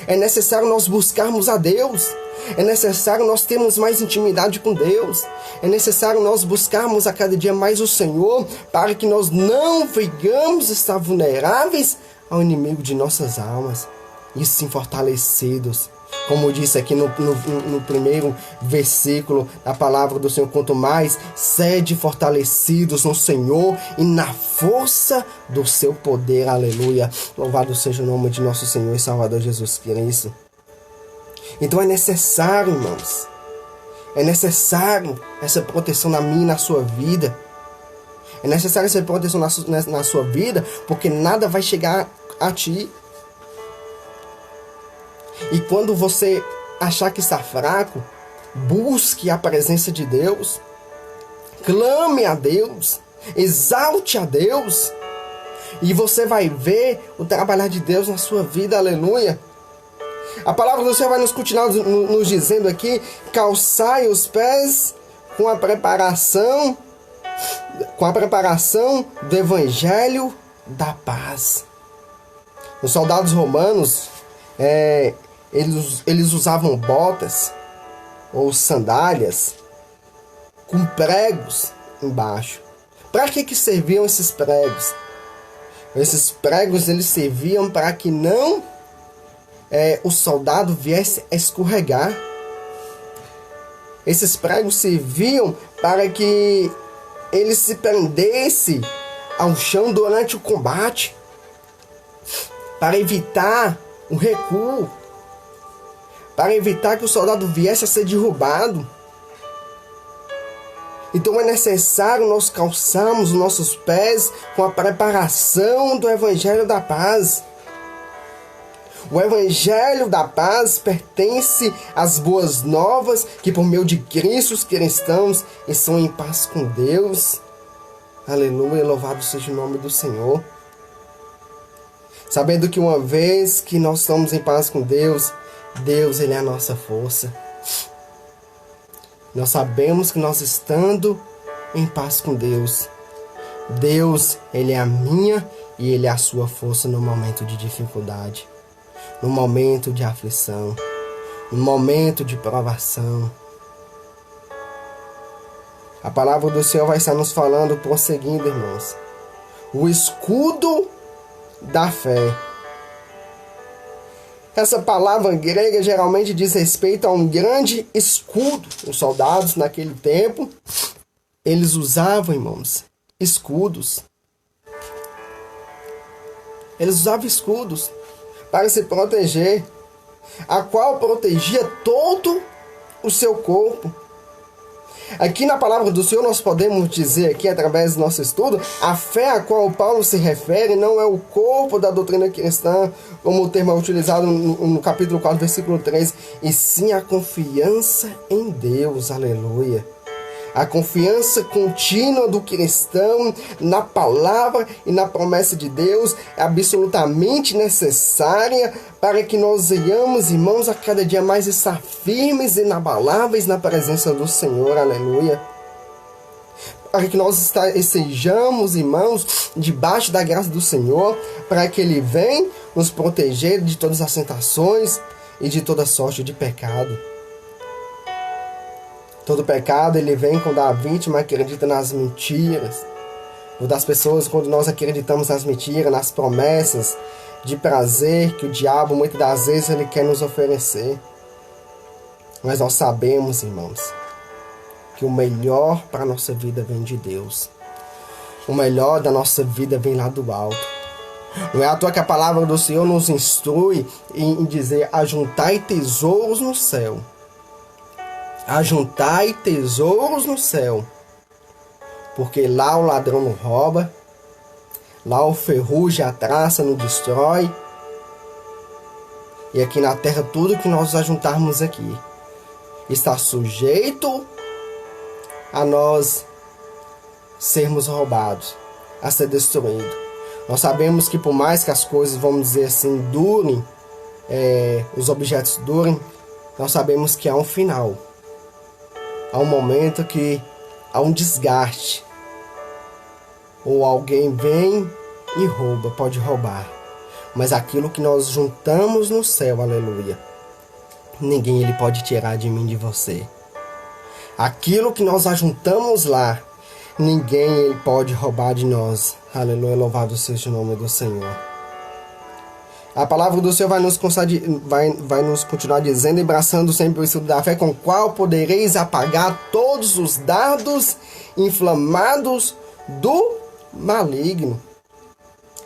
É necessário nós buscarmos a Deus. É necessário nós termos mais intimidade com Deus. É necessário nós buscarmos a cada dia mais o Senhor, para que nós não venhamos estar vulneráveis ao inimigo de nossas almas. E sim fortalecidos. Como eu disse aqui no primeiro versículo da palavra do Senhor, quanto mais sede fortalecidos no Senhor e na força do seu poder. Aleluia. Louvado seja o nome de nosso Senhor e Salvador Jesus Cristo. Então é necessário, irmãos. É necessário essa proteção na minha e na sua vida. É necessário essa proteção na sua vida, porque nada vai chegar a ti. E quando você achar que está fraco, busque a presença de Deus, clame a Deus, exalte a Deus, e você vai ver o trabalhar de Deus na sua vida, aleluia. A palavra do Senhor vai nos continuar nos dizendo aqui: calçai os pés com a preparação do evangelho da paz. Os soldados romanos, eles usavam botas ou sandálias com pregos embaixo. Para que serviam esses pregos? Esses pregos eles serviam para que não o soldado viesse a escorregar. Esses pregos serviam para que ele se prendesse ao chão durante o combate, para evitar o recuo, para evitar que o soldado viesse a ser derrubado. Então é necessário nós calçarmos os nossos pés com a preparação do Evangelho da Paz. O Evangelho da Paz pertence às boas novas que por meio de Cristo os cristãos estão em paz com Deus. Aleluia, louvado seja o nome do Senhor. Sabendo que uma vez que nós estamos em paz com Deus, Deus ele é a nossa força. Nós sabemos que nós estando em paz com Deus, Deus ele é a minha e ele é a sua força no momento de dificuldade, no momento de aflição, no momento de provação. A palavra do Senhor vai estar nos falando, prosseguindo, irmãos. O escudo da fé. Essa palavra grega geralmente diz respeito a um grande escudo. Os soldados naquele tempo, eles usavam, irmãos, escudos. Eles usavam escudos para se proteger, a qual protegia todo o seu corpo. Aqui na palavra do Senhor nós podemos dizer aqui, através do nosso estudo, a fé a qual Paulo se refere não é o corpo da doutrina cristã, como o termo é utilizado no capítulo 4, versículo 3, e sim a confiança em Deus, aleluia. A confiança contínua do cristão na palavra e na promessa de Deus é absolutamente necessária para que nós venhamos, irmãos, a cada dia mais estar firmes e inabaláveis na presença do Senhor, aleluia. Para que nós estejamos, irmãos, debaixo da graça do Senhor, para que Ele venha nos proteger de todas as tentações e de toda sorte de pecado. Todo pecado, ele vem quando a vítima acredita nas mentiras. Ou das pessoas, quando nós acreditamos nas mentiras, nas promessas de prazer que o diabo, muitas das vezes, ele quer nos oferecer. Mas nós sabemos, irmãos, que o melhor para a nossa vida vem de Deus. O melhor da nossa vida vem lá do alto. Não é à toa que a palavra do Senhor nos instrui em dizer: ajuntai tesouros no céu. Ajuntai tesouros no céu, porque lá o ladrão não rouba, lá o ferrugem, a traça não destrói, e aqui na terra tudo que nós ajuntarmos aqui está sujeito a nós sermos roubados, a ser destruído. Nós sabemos que por mais que as coisas, vamos dizer assim, durem, os objetos durem, nós sabemos que há um final. Há um momento que há um desgaste. Ou alguém vem e rouba, pode roubar. Mas aquilo que nós juntamos no céu, aleluia, ninguém ele pode tirar de mim, de você. Aquilo que nós ajuntamos lá, ninguém ele pode roubar de nós. Aleluia, louvado seja o nome do Senhor. A palavra do Senhor vai nos continuar dizendo, abraçando sempre o estudo da fé, com o qual podereis apagar todos os dardos inflamados do maligno.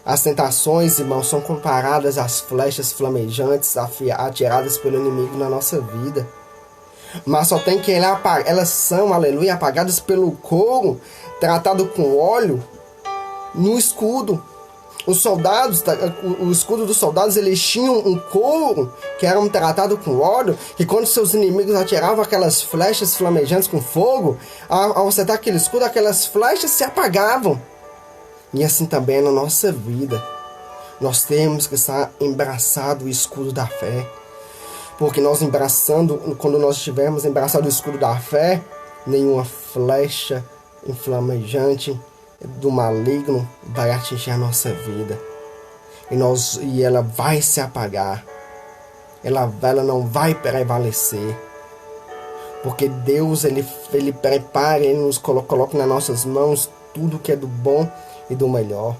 As tentações, irmãos, são comparadas às flechas flamejantes atiradas pelo inimigo na nossa vida. Mas só tem que elas são, aleluia, apagadas pelo couro tratado com óleo no escudo. Os soldados, o escudo dos soldados, eles tinham um couro que era tratado com óleo, que quando seus inimigos atiravam aquelas flechas flamejantes com fogo, ao acertar aquele escudo, aquelas flechas se apagavam. E assim também é na nossa vida. Nós temos que estar embraçado o escudo da fé. Porque quando nós estivermos embraçado o escudo da fé, nenhuma flecha inflamejante do maligno vai atingir a nossa vida. E ela vai se apagar. Ela não vai prevalecer. Porque Deus, Ele prepara, Ele nos coloca nas nossas mãos tudo que é do bom e do melhor.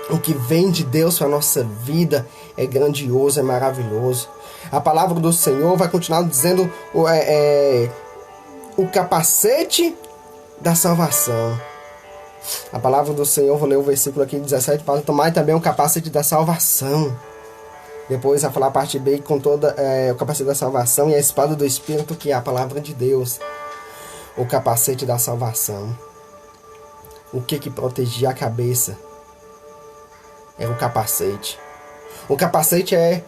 O que vem de Deus para a nossa vida é grandioso, é maravilhoso. A palavra do Senhor vai continuar dizendo o capacete da salvação. A palavra do Senhor, vou ler o versículo aqui 17, fala: tomai também o capacete da salvação. Depois vai falar a parte B com toda o capacete da salvação e a espada do Espírito, que é a palavra de Deus. O capacete da salvação. O que protegia a cabeça? Era o capacete. O capacete é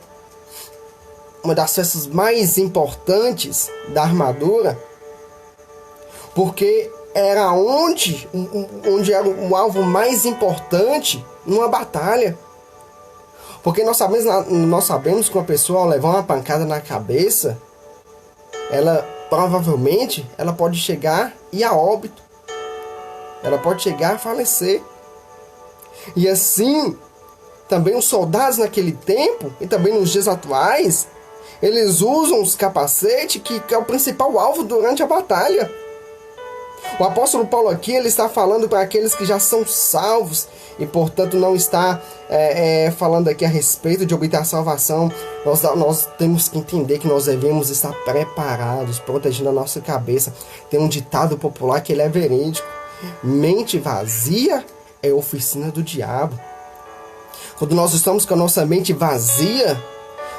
uma das peças mais importantes da armadura, porque era onde era o alvo mais importante numa batalha. Porque nós sabemos que uma pessoa, ao levar uma pancada na cabeça, ela provavelmente pode chegar e a óbito. Ela pode chegar a falecer. E assim, também os soldados naquele tempo, e também nos dias atuais, eles usam os capacetes, que é o principal alvo durante a batalha. O apóstolo Paulo aqui, ele está falando para aqueles que já são salvos, e portanto não está falando aqui a respeito de obter a salvação. Nós temos que entender que nós devemos estar preparados, protegendo a nossa cabeça. Tem um ditado popular que ele é verídico: mente vazia é oficina do diabo. Quando nós estamos com a nossa mente vazia,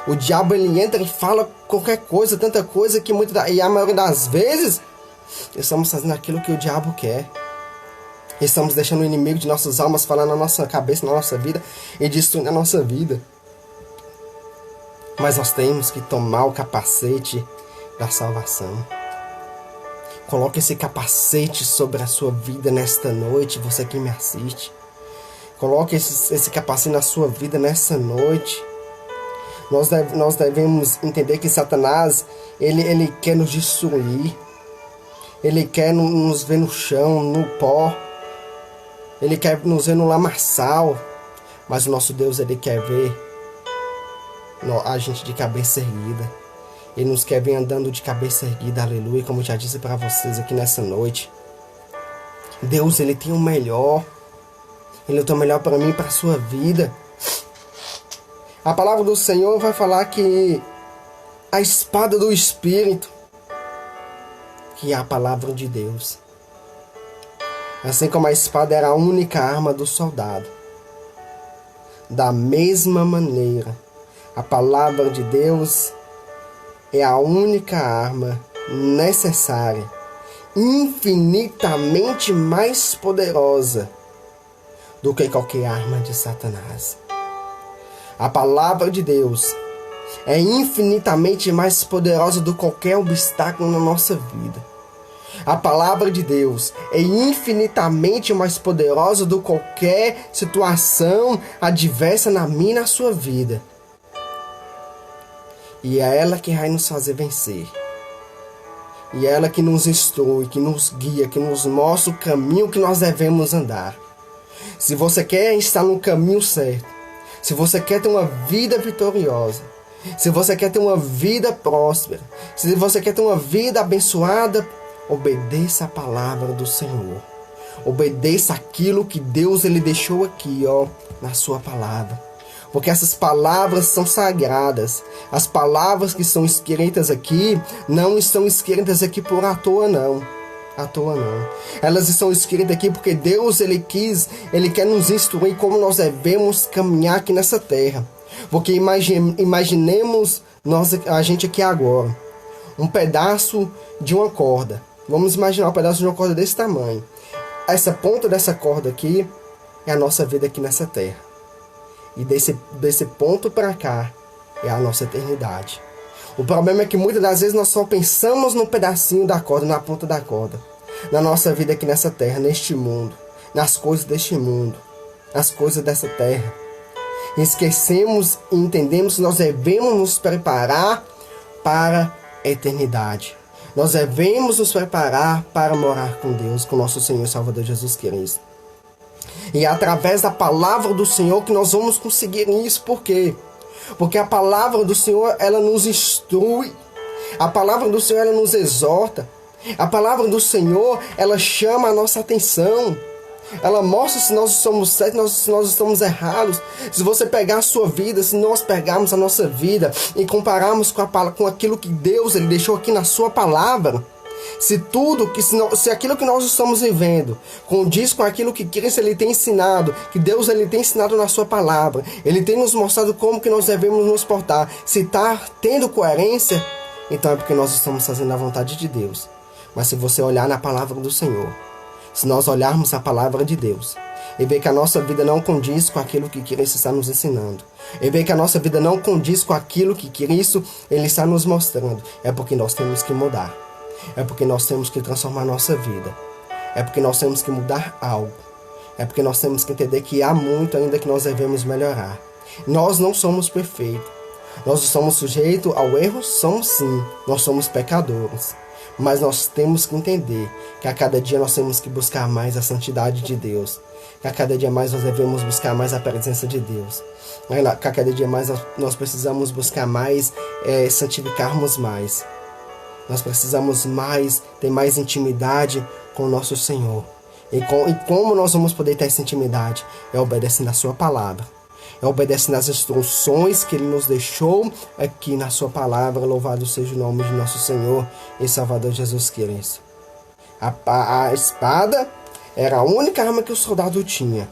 o diabo ele entra e fala qualquer coisa, tanta coisa que e a maioria das vezes estamos fazendo aquilo que o diabo quer. Estamos deixando o inimigo de nossas almas falar na nossa cabeça, na nossa vida, e destruindo a nossa vida. Mas nós temos que tomar o capacete da salvação. Coloque esse capacete sobre a sua vida nesta noite, você que me assiste. Coloque esse capacete na sua vida nessa noite. Nós devemos entender que Satanás, ele quer nos destruir. Ele quer nos ver no chão, no pó. Ele quer nos ver no lamaçal. Mas o nosso Deus, ele quer ver a gente de cabeça erguida. Ele nos quer ver andando de cabeça erguida, aleluia, como eu já disse para vocês aqui nessa noite. Deus, ele tem o melhor. Ele tem o melhor para mim e para a sua vida. A palavra do Senhor vai falar que a espada do Espírito, que é a palavra de Deus. Assim como a espada era a única arma do soldado, da mesma maneira, a palavra de Deus é a única arma necessária, infinitamente mais poderosa do que qualquer arma de Satanás. A palavra de Deus é infinitamente mais poderosa do que qualquer obstáculo na nossa vida. A palavra de Deus é infinitamente mais poderosa do que qualquer situação adversa na minha e na sua vida. E é ela que vai nos fazer vencer. E é ela que nos instrui, que nos guia, que nos mostra o caminho que nós devemos andar. Se você quer estar no caminho certo, se você quer ter uma vida vitoriosa, se você quer ter uma vida próspera, se você quer ter uma vida abençoada, obedeça a palavra do Senhor. Obedeça aquilo que Deus ele deixou aqui, na sua palavra. Porque essas palavras são sagradas. As palavras que são escritas aqui não estão escritas aqui por à toa não. À toa não. Elas estão escritas aqui porque Deus ele quer nos instruir como nós devemos caminhar aqui nessa terra. Porque imaginemos a gente aqui agora, um pedaço de uma corda. Vamos imaginar um pedaço de uma corda desse tamanho. Essa ponta dessa corda aqui é a nossa vida aqui nessa terra. E desse ponto para cá é a nossa eternidade. O problema é que muitas das vezes nós só pensamos num pedacinho da corda, na ponta da corda. Na nossa vida aqui nessa terra, neste mundo. Nas coisas deste mundo. Nas coisas dessa terra. E esquecemos e entendemos que nós devemos nos preparar para a eternidade. Nós devemos nos preparar para morar com Deus, com nosso Senhor e Salvador Jesus Cristo. E é através da palavra do Senhor que nós vamos conseguir isso. Por quê? Porque a palavra do Senhor, ela nos instrui. A palavra do Senhor, ela nos exorta. A palavra do Senhor, ela chama a nossa atenção. Ela mostra se nós estamos certos, se nós estamos errados. Se você pegar a sua vida, se nós pegarmos a nossa vida e compararmos com aquilo que Deus ele deixou aqui na sua palavra, se aquilo que nós estamos vivendo condiz com aquilo que Cristo ele tem ensinado, que Deus ele tem ensinado na sua palavra, ele tem nos mostrado como que nós devemos nos portar, se está tendo coerência, então é porque nós estamos fazendo a vontade de Deus. Mas se você olhar na palavra do Senhor, se nós olharmos a palavra de Deus e ver que a nossa vida não condiz com aquilo que Cristo está nos ensinando, e ver que a nossa vida não condiz com aquilo que Cristo ele está nos mostrando, é porque nós temos que mudar. É porque nós temos que transformar nossa vida. É porque nós temos que mudar algo. É porque nós temos que entender que há muito ainda que nós devemos melhorar. Nós não somos perfeitos. Nós somos sujeitos ao erro, somos sim. Nós somos pecadores. Mas nós temos que entender que a cada dia nós temos que buscar mais a santidade de Deus. Que a cada dia mais nós devemos buscar mais a presença de Deus. Que a cada dia mais nós precisamos buscar mais, santificarmos mais. Nós precisamos ter mais intimidade com o nosso Senhor. E como nós vamos poder ter essa intimidade? É obedecendo a sua palavra. É obedecendo as instruções que Ele nos deixou aqui na sua palavra. Louvado seja o nome de nosso Senhor e Salvador Jesus Cristo. A espada era a única arma que o soldado tinha.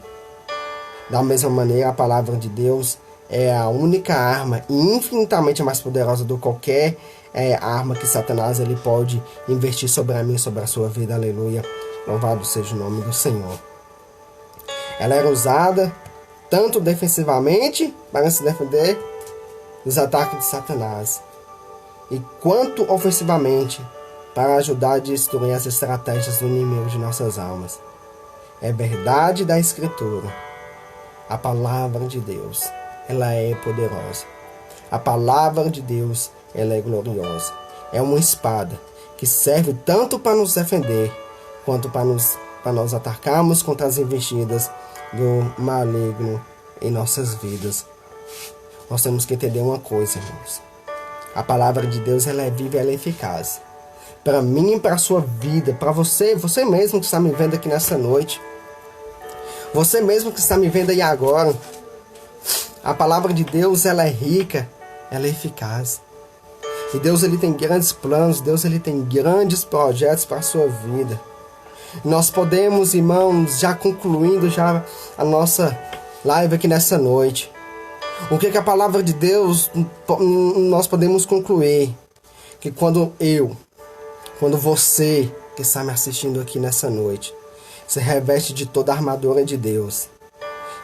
Da mesma maneira, a palavra de Deus é a única arma e infinitamente mais poderosa do que qualquer arma que Satanás ele pode investir sobre a mim, sobre a sua vida. Aleluia. Louvado seja o nome do Senhor. Ela era usada tanto defensivamente para se defender dos ataques de Satanás, e quanto ofensivamente para ajudar a destruir as estratégias do inimigo de nossas almas. É verdade da Escritura. A palavra de Deus, ela é poderosa. A palavra de Deus, ela é gloriosa. É uma espada que serve tanto para nos defender, quanto para nós atacarmos contra as investidas do maligno em nossas vidas. Nós temos que entender uma coisa, irmãos. A palavra de Deus, ela é viva e ela é eficaz. Para mim e para a sua vida, para você mesmo que está me vendo aqui nessa noite, você mesmo que está me vendo aí agora, a palavra de Deus, ela é rica, ela é eficaz. E Deus ele tem grandes planos, Deus ele tem grandes projetos para a sua vida. Nós podemos, irmãos, já concluindo já a nossa live aqui nessa noite. O que a palavra de Deus nós podemos concluir? Que quando você que está me assistindo aqui nessa noite se reveste de toda a armadura de Deus,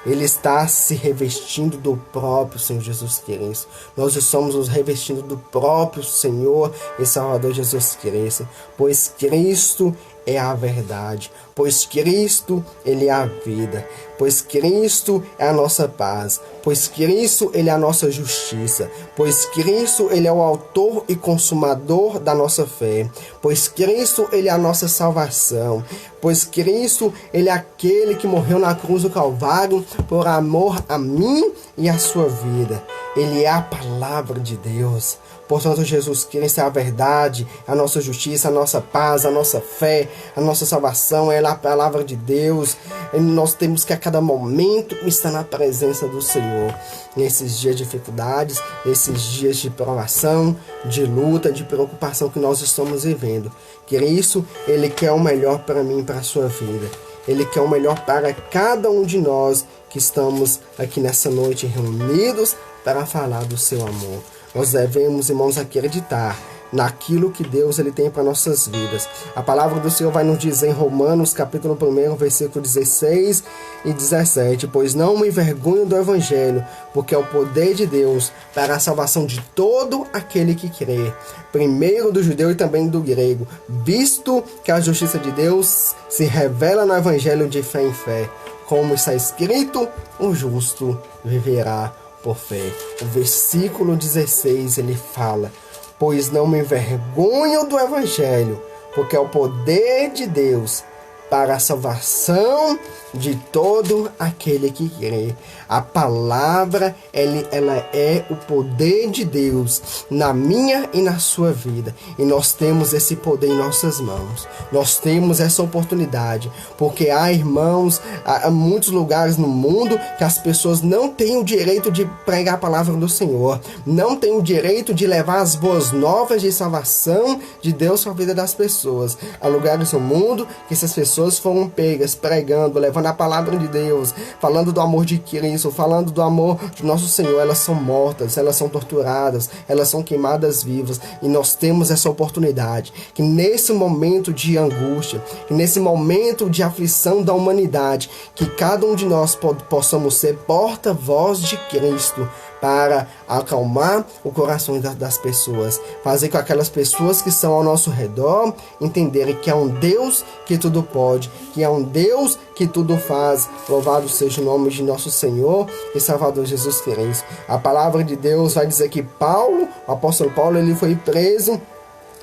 Ele está se revestindo do próprio Senhor Jesus Cristo. Nós estamos nos revestindo do próprio Senhor e Salvador Jesus Cristo. Pois Cristo é a verdade. Pois Cristo, Ele é a vida. Pois Cristo é a nossa paz. Pois Cristo, Ele é a nossa justiça. Pois Cristo, Ele é o autor e consumador da nossa fé. Pois Cristo, Ele é a nossa salvação. Pois Cristo, Ele é aquele que morreu na cruz do Calvário por amor a mim e a sua vida. Ele é a palavra de Deus. Portanto, Jesus Cristo é a verdade, a nossa justiça, a nossa paz, a nossa fé, a nossa salvação. Ela é a palavra de Deus. E nós temos que a cada momento estar na presença do Senhor. Nesses dias de dificuldades, nesses dias de provação, de luta, de preocupação que nós estamos vivendo. Cristo, Ele quer o melhor para mim e para a sua vida. Ele quer o melhor para cada um de nós que estamos aqui nessa noite reunidos para falar do seu amor. Nós devemos, irmãos, acreditar naquilo que Deus ele tem para nossas vidas. A palavra do Senhor vai nos dizer em Romanos, capítulo 1, versículo 16 e 17: pois não me envergonho do Evangelho, porque é o poder de Deus para a salvação de todo aquele que crê, primeiro do judeu e também do grego, visto que a justiça de Deus se revela no Evangelho de fé em fé, como está escrito, o justo viverá por fé. O versículo 16 ele fala: pois não me envergonho do Evangelho, porque é o poder de Deus para a salvação de todo aquele que crê. A palavra, ela é o poder de Deus na minha e na sua vida. E nós temos esse poder em nossas mãos. Nós temos essa oportunidade. Porque há, irmãos, há muitos lugares no mundo que as pessoas não têm o direito de pregar a palavra do Senhor. Não têm o direito de levar as boas novas de salvação de Deus para a vida das pessoas. Há lugares no mundo que essas pessoas foram pegas pregando, levando a palavra de Deus, falando do amor de Cristo, falando do amor de nosso Senhor. Elas são mortas, elas são torturadas, elas são queimadas vivas. E nós temos essa oportunidade, que nesse momento de angústia, que nesse momento de aflição da humanidade, que cada um de nós possamos ser porta-voz de Cristo, para acalmar o coração das pessoas, fazer com que aquelas pessoas que estão ao nosso redor entenderem que é um Deus que tudo pode, que é um Deus que tudo faz. Louvado seja o nome de nosso Senhor e Salvador Jesus Cristo. A palavra de Deus vai dizer que Paulo, o apóstolo Paulo, ele foi preso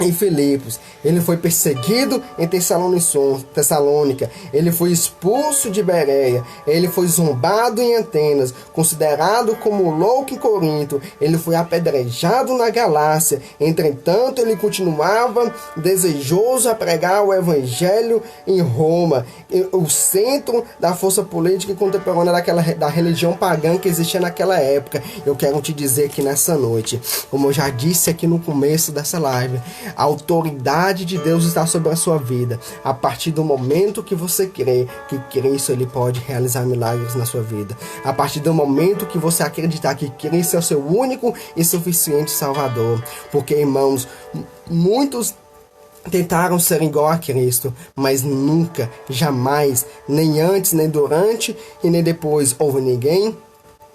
em Filipos, ele foi perseguido em Tessalônica, ele foi expulso de Bereia, ele foi zombado em Atenas, considerado como louco em Corinto, ele foi apedrejado na Galácia. Entretanto, ele continuava desejoso a pregar o Evangelho em Roma, o centro da força política e contemporânea da religião pagã que existia naquela época. Eu quero te dizer que nessa noite, como eu já disse aqui no começo dessa live, a autoridade de Deus está sobre a sua vida. A partir do momento que você crê que Cristo ele pode realizar milagres na sua vida. A partir do momento que você acreditar que Cristo é o seu único e suficiente Salvador. Porque, irmãos, muitos tentaram ser igual a Cristo, mas nunca, jamais, nem antes, nem durante e nem depois houve ninguém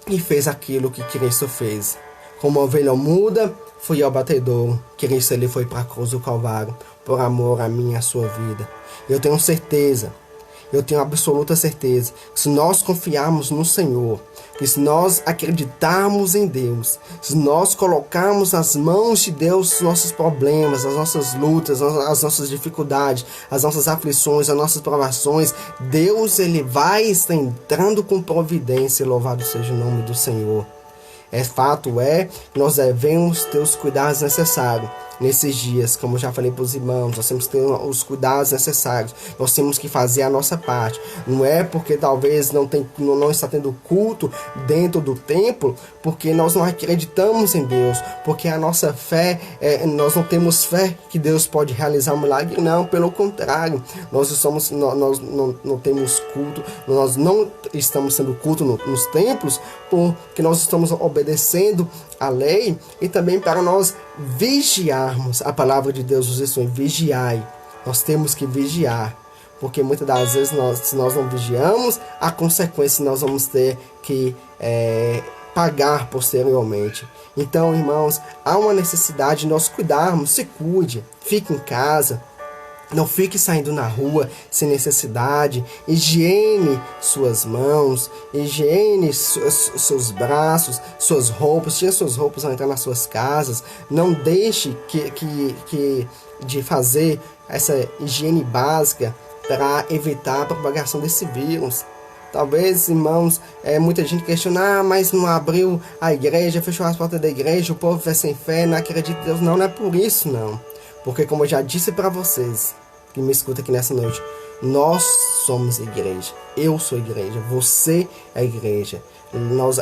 que fez aquilo que Cristo fez. Como a ovelha muda, fui ao batedouro. Cristo ele foi para a cruz do Calvário por amor a mim e a sua vida. Eu tenho certeza, eu tenho absoluta certeza, que se nós confiarmos no Senhor, que se nós acreditarmos em Deus, se nós colocarmos nas mãos de Deus os nossos problemas, as nossas lutas, as nossas dificuldades, as nossas aflições, as nossas provações, Deus ele vai estar entrando com providência. Louvado seja o nome do Senhor. Fato é que nós devemos ter os cuidados necessários nesses dias. Como eu já falei para os irmãos, nós temos que ter os cuidados necessários. Nós temos que fazer a nossa parte. Não é porque talvez não está tendo culto dentro do templo, porque nós não acreditamos em Deus, porque a nossa fé, nós não temos fé que Deus pode realizar um milagre. Não, pelo contrário, nós não temos culto, nós não estamos sendo culto nos templos, porque nós estamos obedecendo a lei, e também para nós vigiarmos. A palavra de Deus nos diz: vigiai. Nós temos que vigiar, porque muitas das vezes se nós não vigiamos, a consequência nós vamos ter que pagar posteriormente. Então, irmãos, há uma necessidade de nós cuidarmos. Se cuide, fique em casa. Não fique saindo na rua sem necessidade. Higiene suas mãos, higiene seus braços, suas roupas. Tire suas roupas ao entrar nas suas casas. Não deixe de fazer essa higiene básica para evitar a propagação desse vírus. Talvez, irmãos, muita gente questiona: mas não abriu a igreja, fechou as portas da igreja, o povo vai sem fé, não acredita em Deus. Não é por isso, não. Porque, como eu já disse para vocês que me escutam aqui nessa noite, nós somos igreja. Eu sou igreja. Você é igreja.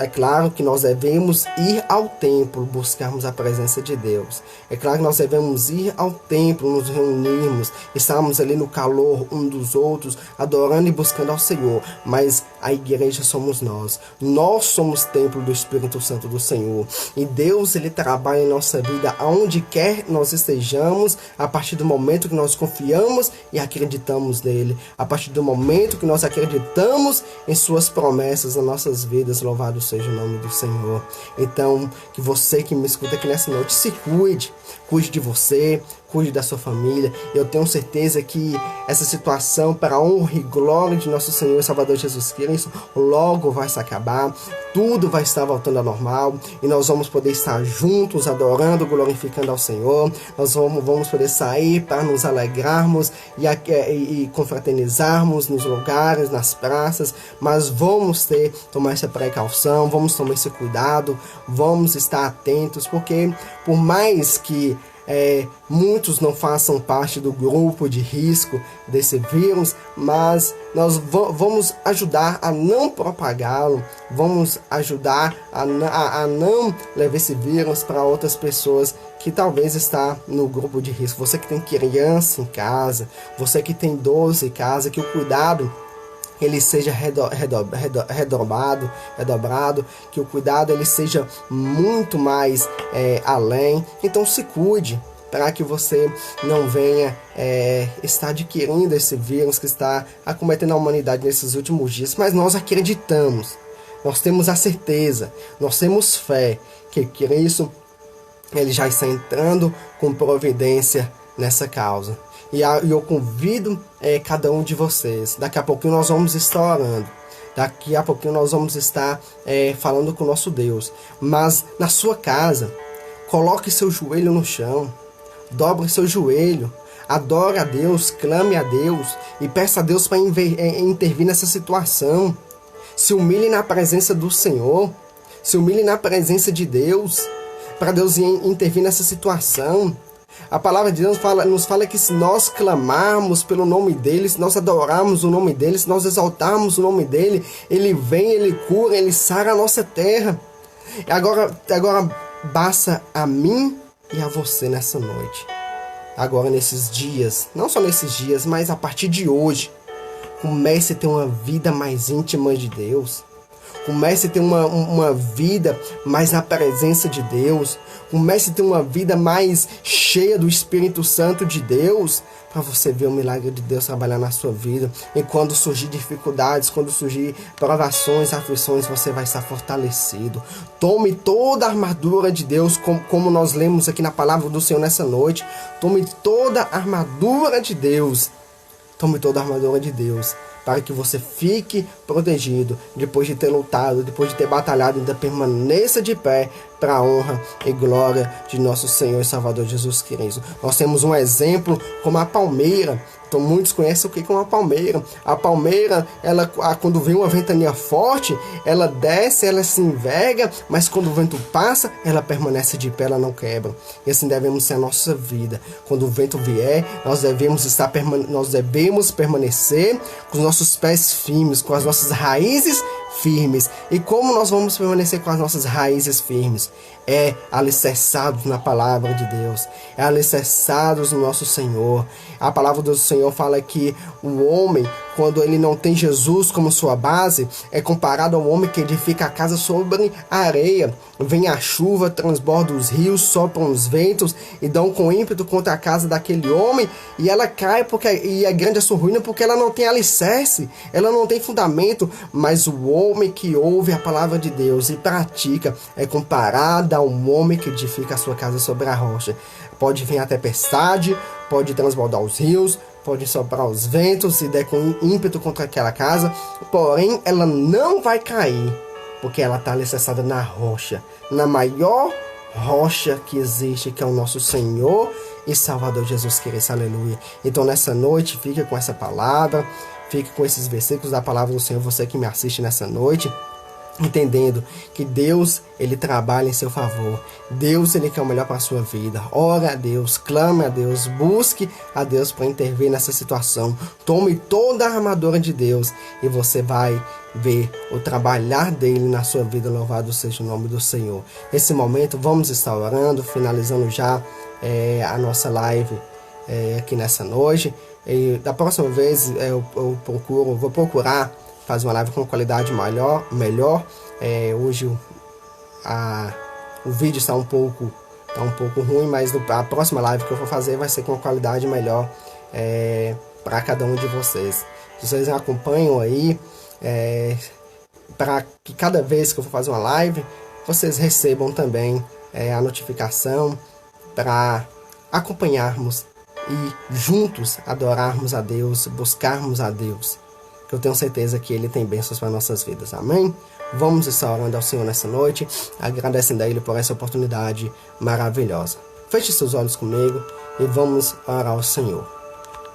É claro que nós devemos ir ao templo, buscarmos a presença de Deus. É claro que nós devemos ir ao templo, nos reunirmos, estarmos ali no calor um dos outros, adorando e buscando ao Senhor. Mas A igreja somos nós. Nós somos templo do Espírito Santo do Senhor. E Deus, Ele trabalha em nossa vida aonde quer nós estejamos, a partir do momento que nós confiamos e acreditamos nele. A partir do momento que nós acreditamos em suas promessas nas nossas vidas. Louvado seja o nome do Senhor. Então, que você que me escuta aqui nessa noite, se cuide. Cuide de você, cuide da sua família. Eu tenho certeza que essa situação, para a honra e glória de nosso Senhor e Salvador Jesus Cristo, logo vai se acabar. Tudo vai estar voltando ao normal. E nós vamos poder estar juntos, adorando, glorificando ao Senhor. Nós vamos poder sair para nos alegrarmos e confraternizarmos nos lugares, nas praças. Mas vamos tomar essa precaução, vamos tomar esse cuidado, vamos estar atentos, porque por mais que muitos não façam parte do grupo de risco desse vírus, mas nós vamos ajudar a não propagá-lo, vamos ajudar a não levar esse vírus para outras pessoas que talvez está no grupo de risco. Você que tem criança em casa, você que tem idoso em casa, que o cuidado ele seja redobrado, que o cuidado ele seja muito mais além. Então se cuide, para que você não venha estar adquirindo esse vírus que está acometendo a humanidade nesses últimos dias. Mas nós acreditamos, nós temos a certeza, nós temos fé que Cristo ele já está entrando com providência nessa causa. E eu convido cada um de vocês. Daqui a pouquinho nós vamos estar orando. Daqui a pouquinho nós vamos estar falando com o nosso Deus. Mas na sua casa, coloque seu joelho no chão. Dobre seu joelho. Adore a Deus, clame a Deus. E peça a Deus para intervir nessa situação. Se humilhe na presença do Senhor. Se humilhe na presença de Deus. Para Deus intervir nessa situação. A palavra de Deus nos fala que se nós clamarmos pelo nome dele, se nós adorarmos o nome dele, se nós exaltarmos o nome dele, ele vem, ele cura, ele sara a nossa terra. Agora basta a mim e a você nessa noite. Agora nesses dias, não só nesses dias, mas a partir de hoje, comece a ter uma vida mais íntima de Deus. Comece a ter uma vida mais na presença de Deus. Comece a ter uma vida mais cheia do Espírito Santo de Deus, para você ver o milagre de Deus trabalhar na sua vida. E quando surgir dificuldades, quando surgir provações, aflições, você vai estar fortalecido. Tome toda a armadura de Deus, como nós lemos aqui na palavra do Senhor nessa noite. Tome toda a armadura de Deus. Tome toda a armadura de Deus, para que você fique protegido, depois de ter lutado, depois de ter batalhado, ainda permaneça de pé, para a honra e glória de nosso Senhor e Salvador Jesus Cristo. Nós temos um exemplo como a palmeira. Então muitos conhecem o que é uma palmeira. A palmeira, ela quando vem uma ventania forte, ela desce, ela se enverga, mas quando o vento passa, ela permanece de pé, ela não quebra. E assim devemos ser a nossa vida. Quando o vento vier, nós devemos permanecer com os nossos pés firmes, com as nossas raízes firmes. E como nós vamos permanecer com as nossas raízes firmes? Alicerçados na palavra de Deus, alicerçados no nosso Senhor. A palavra do Senhor fala que o homem, quando ele não tem Jesus como sua base, é comparado ao homem que edifica a casa sobre a areia. Vem a chuva, transborda os rios, sopram os ventos e dão com ímpeto contra a casa daquele homem, e ela cai e é grande a sua ruína, porque ela não tem alicerce, ela não tem fundamento. Mas o homem que ouve a palavra de Deus e pratica é comparado a um homem que edifica a sua casa sobre a rocha. Pode vir a tempestade, pode transbordar os rios, pode soprar os ventos e der com ímpeto contra aquela casa, porém ela não vai cair, porque ela está alicerçada na rocha, na maior rocha que existe, que é o nosso Senhor e Salvador Jesus Cristo. Aleluia. Então nessa noite, fique com essa palavra, fique com esses versículos da palavra do Senhor, você que me assiste nessa noite, entendendo que Deus, ele trabalha em seu favor. Deus, ele quer o melhor para a sua vida. Ore a Deus, clame a Deus, busque a Deus para intervir nessa situação. Tome toda a armadura de Deus e você vai ver o trabalhar dele na sua vida. Louvado seja o nome do Senhor. Nesse momento vamos estar orando, finalizando já a nossa live aqui nessa noite. E da próxima vez vou procurar fazer uma live com qualidade melhor. Hoje o vídeo está um pouco ruim, mas a próxima live que eu vou fazer vai ser com qualidade melhor para cada um de vocês. Vocês acompanham aí, para que cada vez que eu for fazer uma live, vocês recebam também a notificação, para acompanharmos e juntos adorarmos a Deus, buscarmos a Deus, que eu tenho certeza que Ele tem bênçãos para nossas vidas. Amém? Vamos estar orando ao Senhor nessa noite, agradecendo a Ele por essa oportunidade maravilhosa. Feche seus olhos comigo e vamos orar ao Senhor.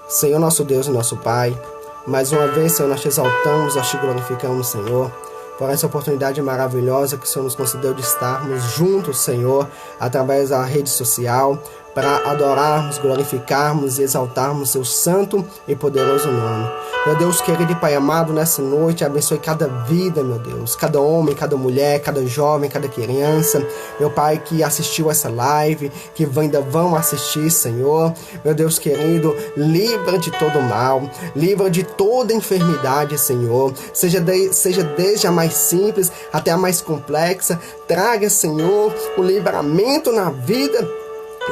Senhor, nosso Deus e nosso Pai, mais uma vez, Senhor, nós te exaltamos, nós te glorificamos, Senhor, por essa oportunidade maravilhosa que o Senhor nos concedeu de estarmos juntos, Senhor, através da rede social, para adorarmos, glorificarmos e exaltarmos seu santo e poderoso nome. Meu Deus querido e Pai amado, nessa noite abençoe cada vida, meu Deus, cada homem, cada mulher, cada jovem, cada criança, meu Pai, que assistiu essa live, que ainda vão assistir, Senhor. Meu Deus querido, livra de todo mal, livra de toda enfermidade, Senhor, seja desde a mais simples até a mais complexa. Traga, Senhor, o livramento na vida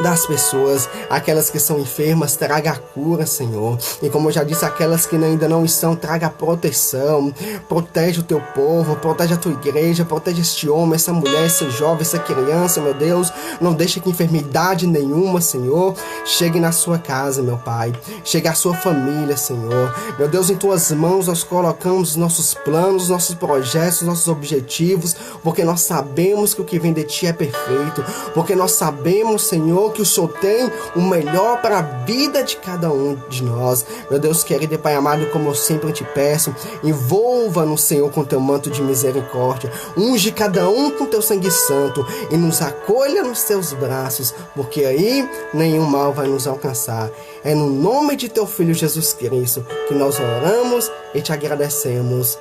das pessoas, aquelas que são enfermas, traga a cura, Senhor. E como eu já disse, aquelas que ainda não estão, traga a proteção. Protege o teu povo, protege a tua igreja, protege este homem, essa mulher, esse jovem, essa criança, meu Deus. Não deixe que enfermidade nenhuma, Senhor, chegue na sua casa, meu Pai. Chegue à sua família, Senhor. Meu Deus, em tuas mãos nós colocamos os nossos planos, nossos projetos, nossos objetivos, porque nós sabemos que o que vem de ti é perfeito, porque nós sabemos, Senhor, que o Senhor tem o melhor para a vida de cada um de nós. Meu Deus querido e Pai amado, como eu sempre te peço, envolva-nos, Senhor, com teu manto de misericórdia, unge cada um com teu sangue santo e nos acolha nos teus braços, porque aí nenhum mal vai nos alcançar. É no nome de teu Filho Jesus Cristo que nós oramos e te agradecemos.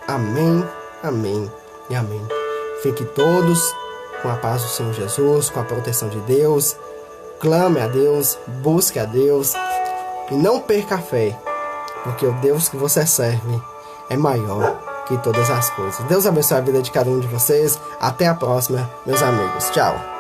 Amém, amém e amém. Fiquem todos com a paz do Senhor Jesus, com a proteção de Deus. Clame a Deus, busque a Deus e não perca a fé, porque o Deus que você serve é maior que todas as coisas. Deus abençoe a vida de cada um de vocês. Até a próxima, meus amigos. Tchau.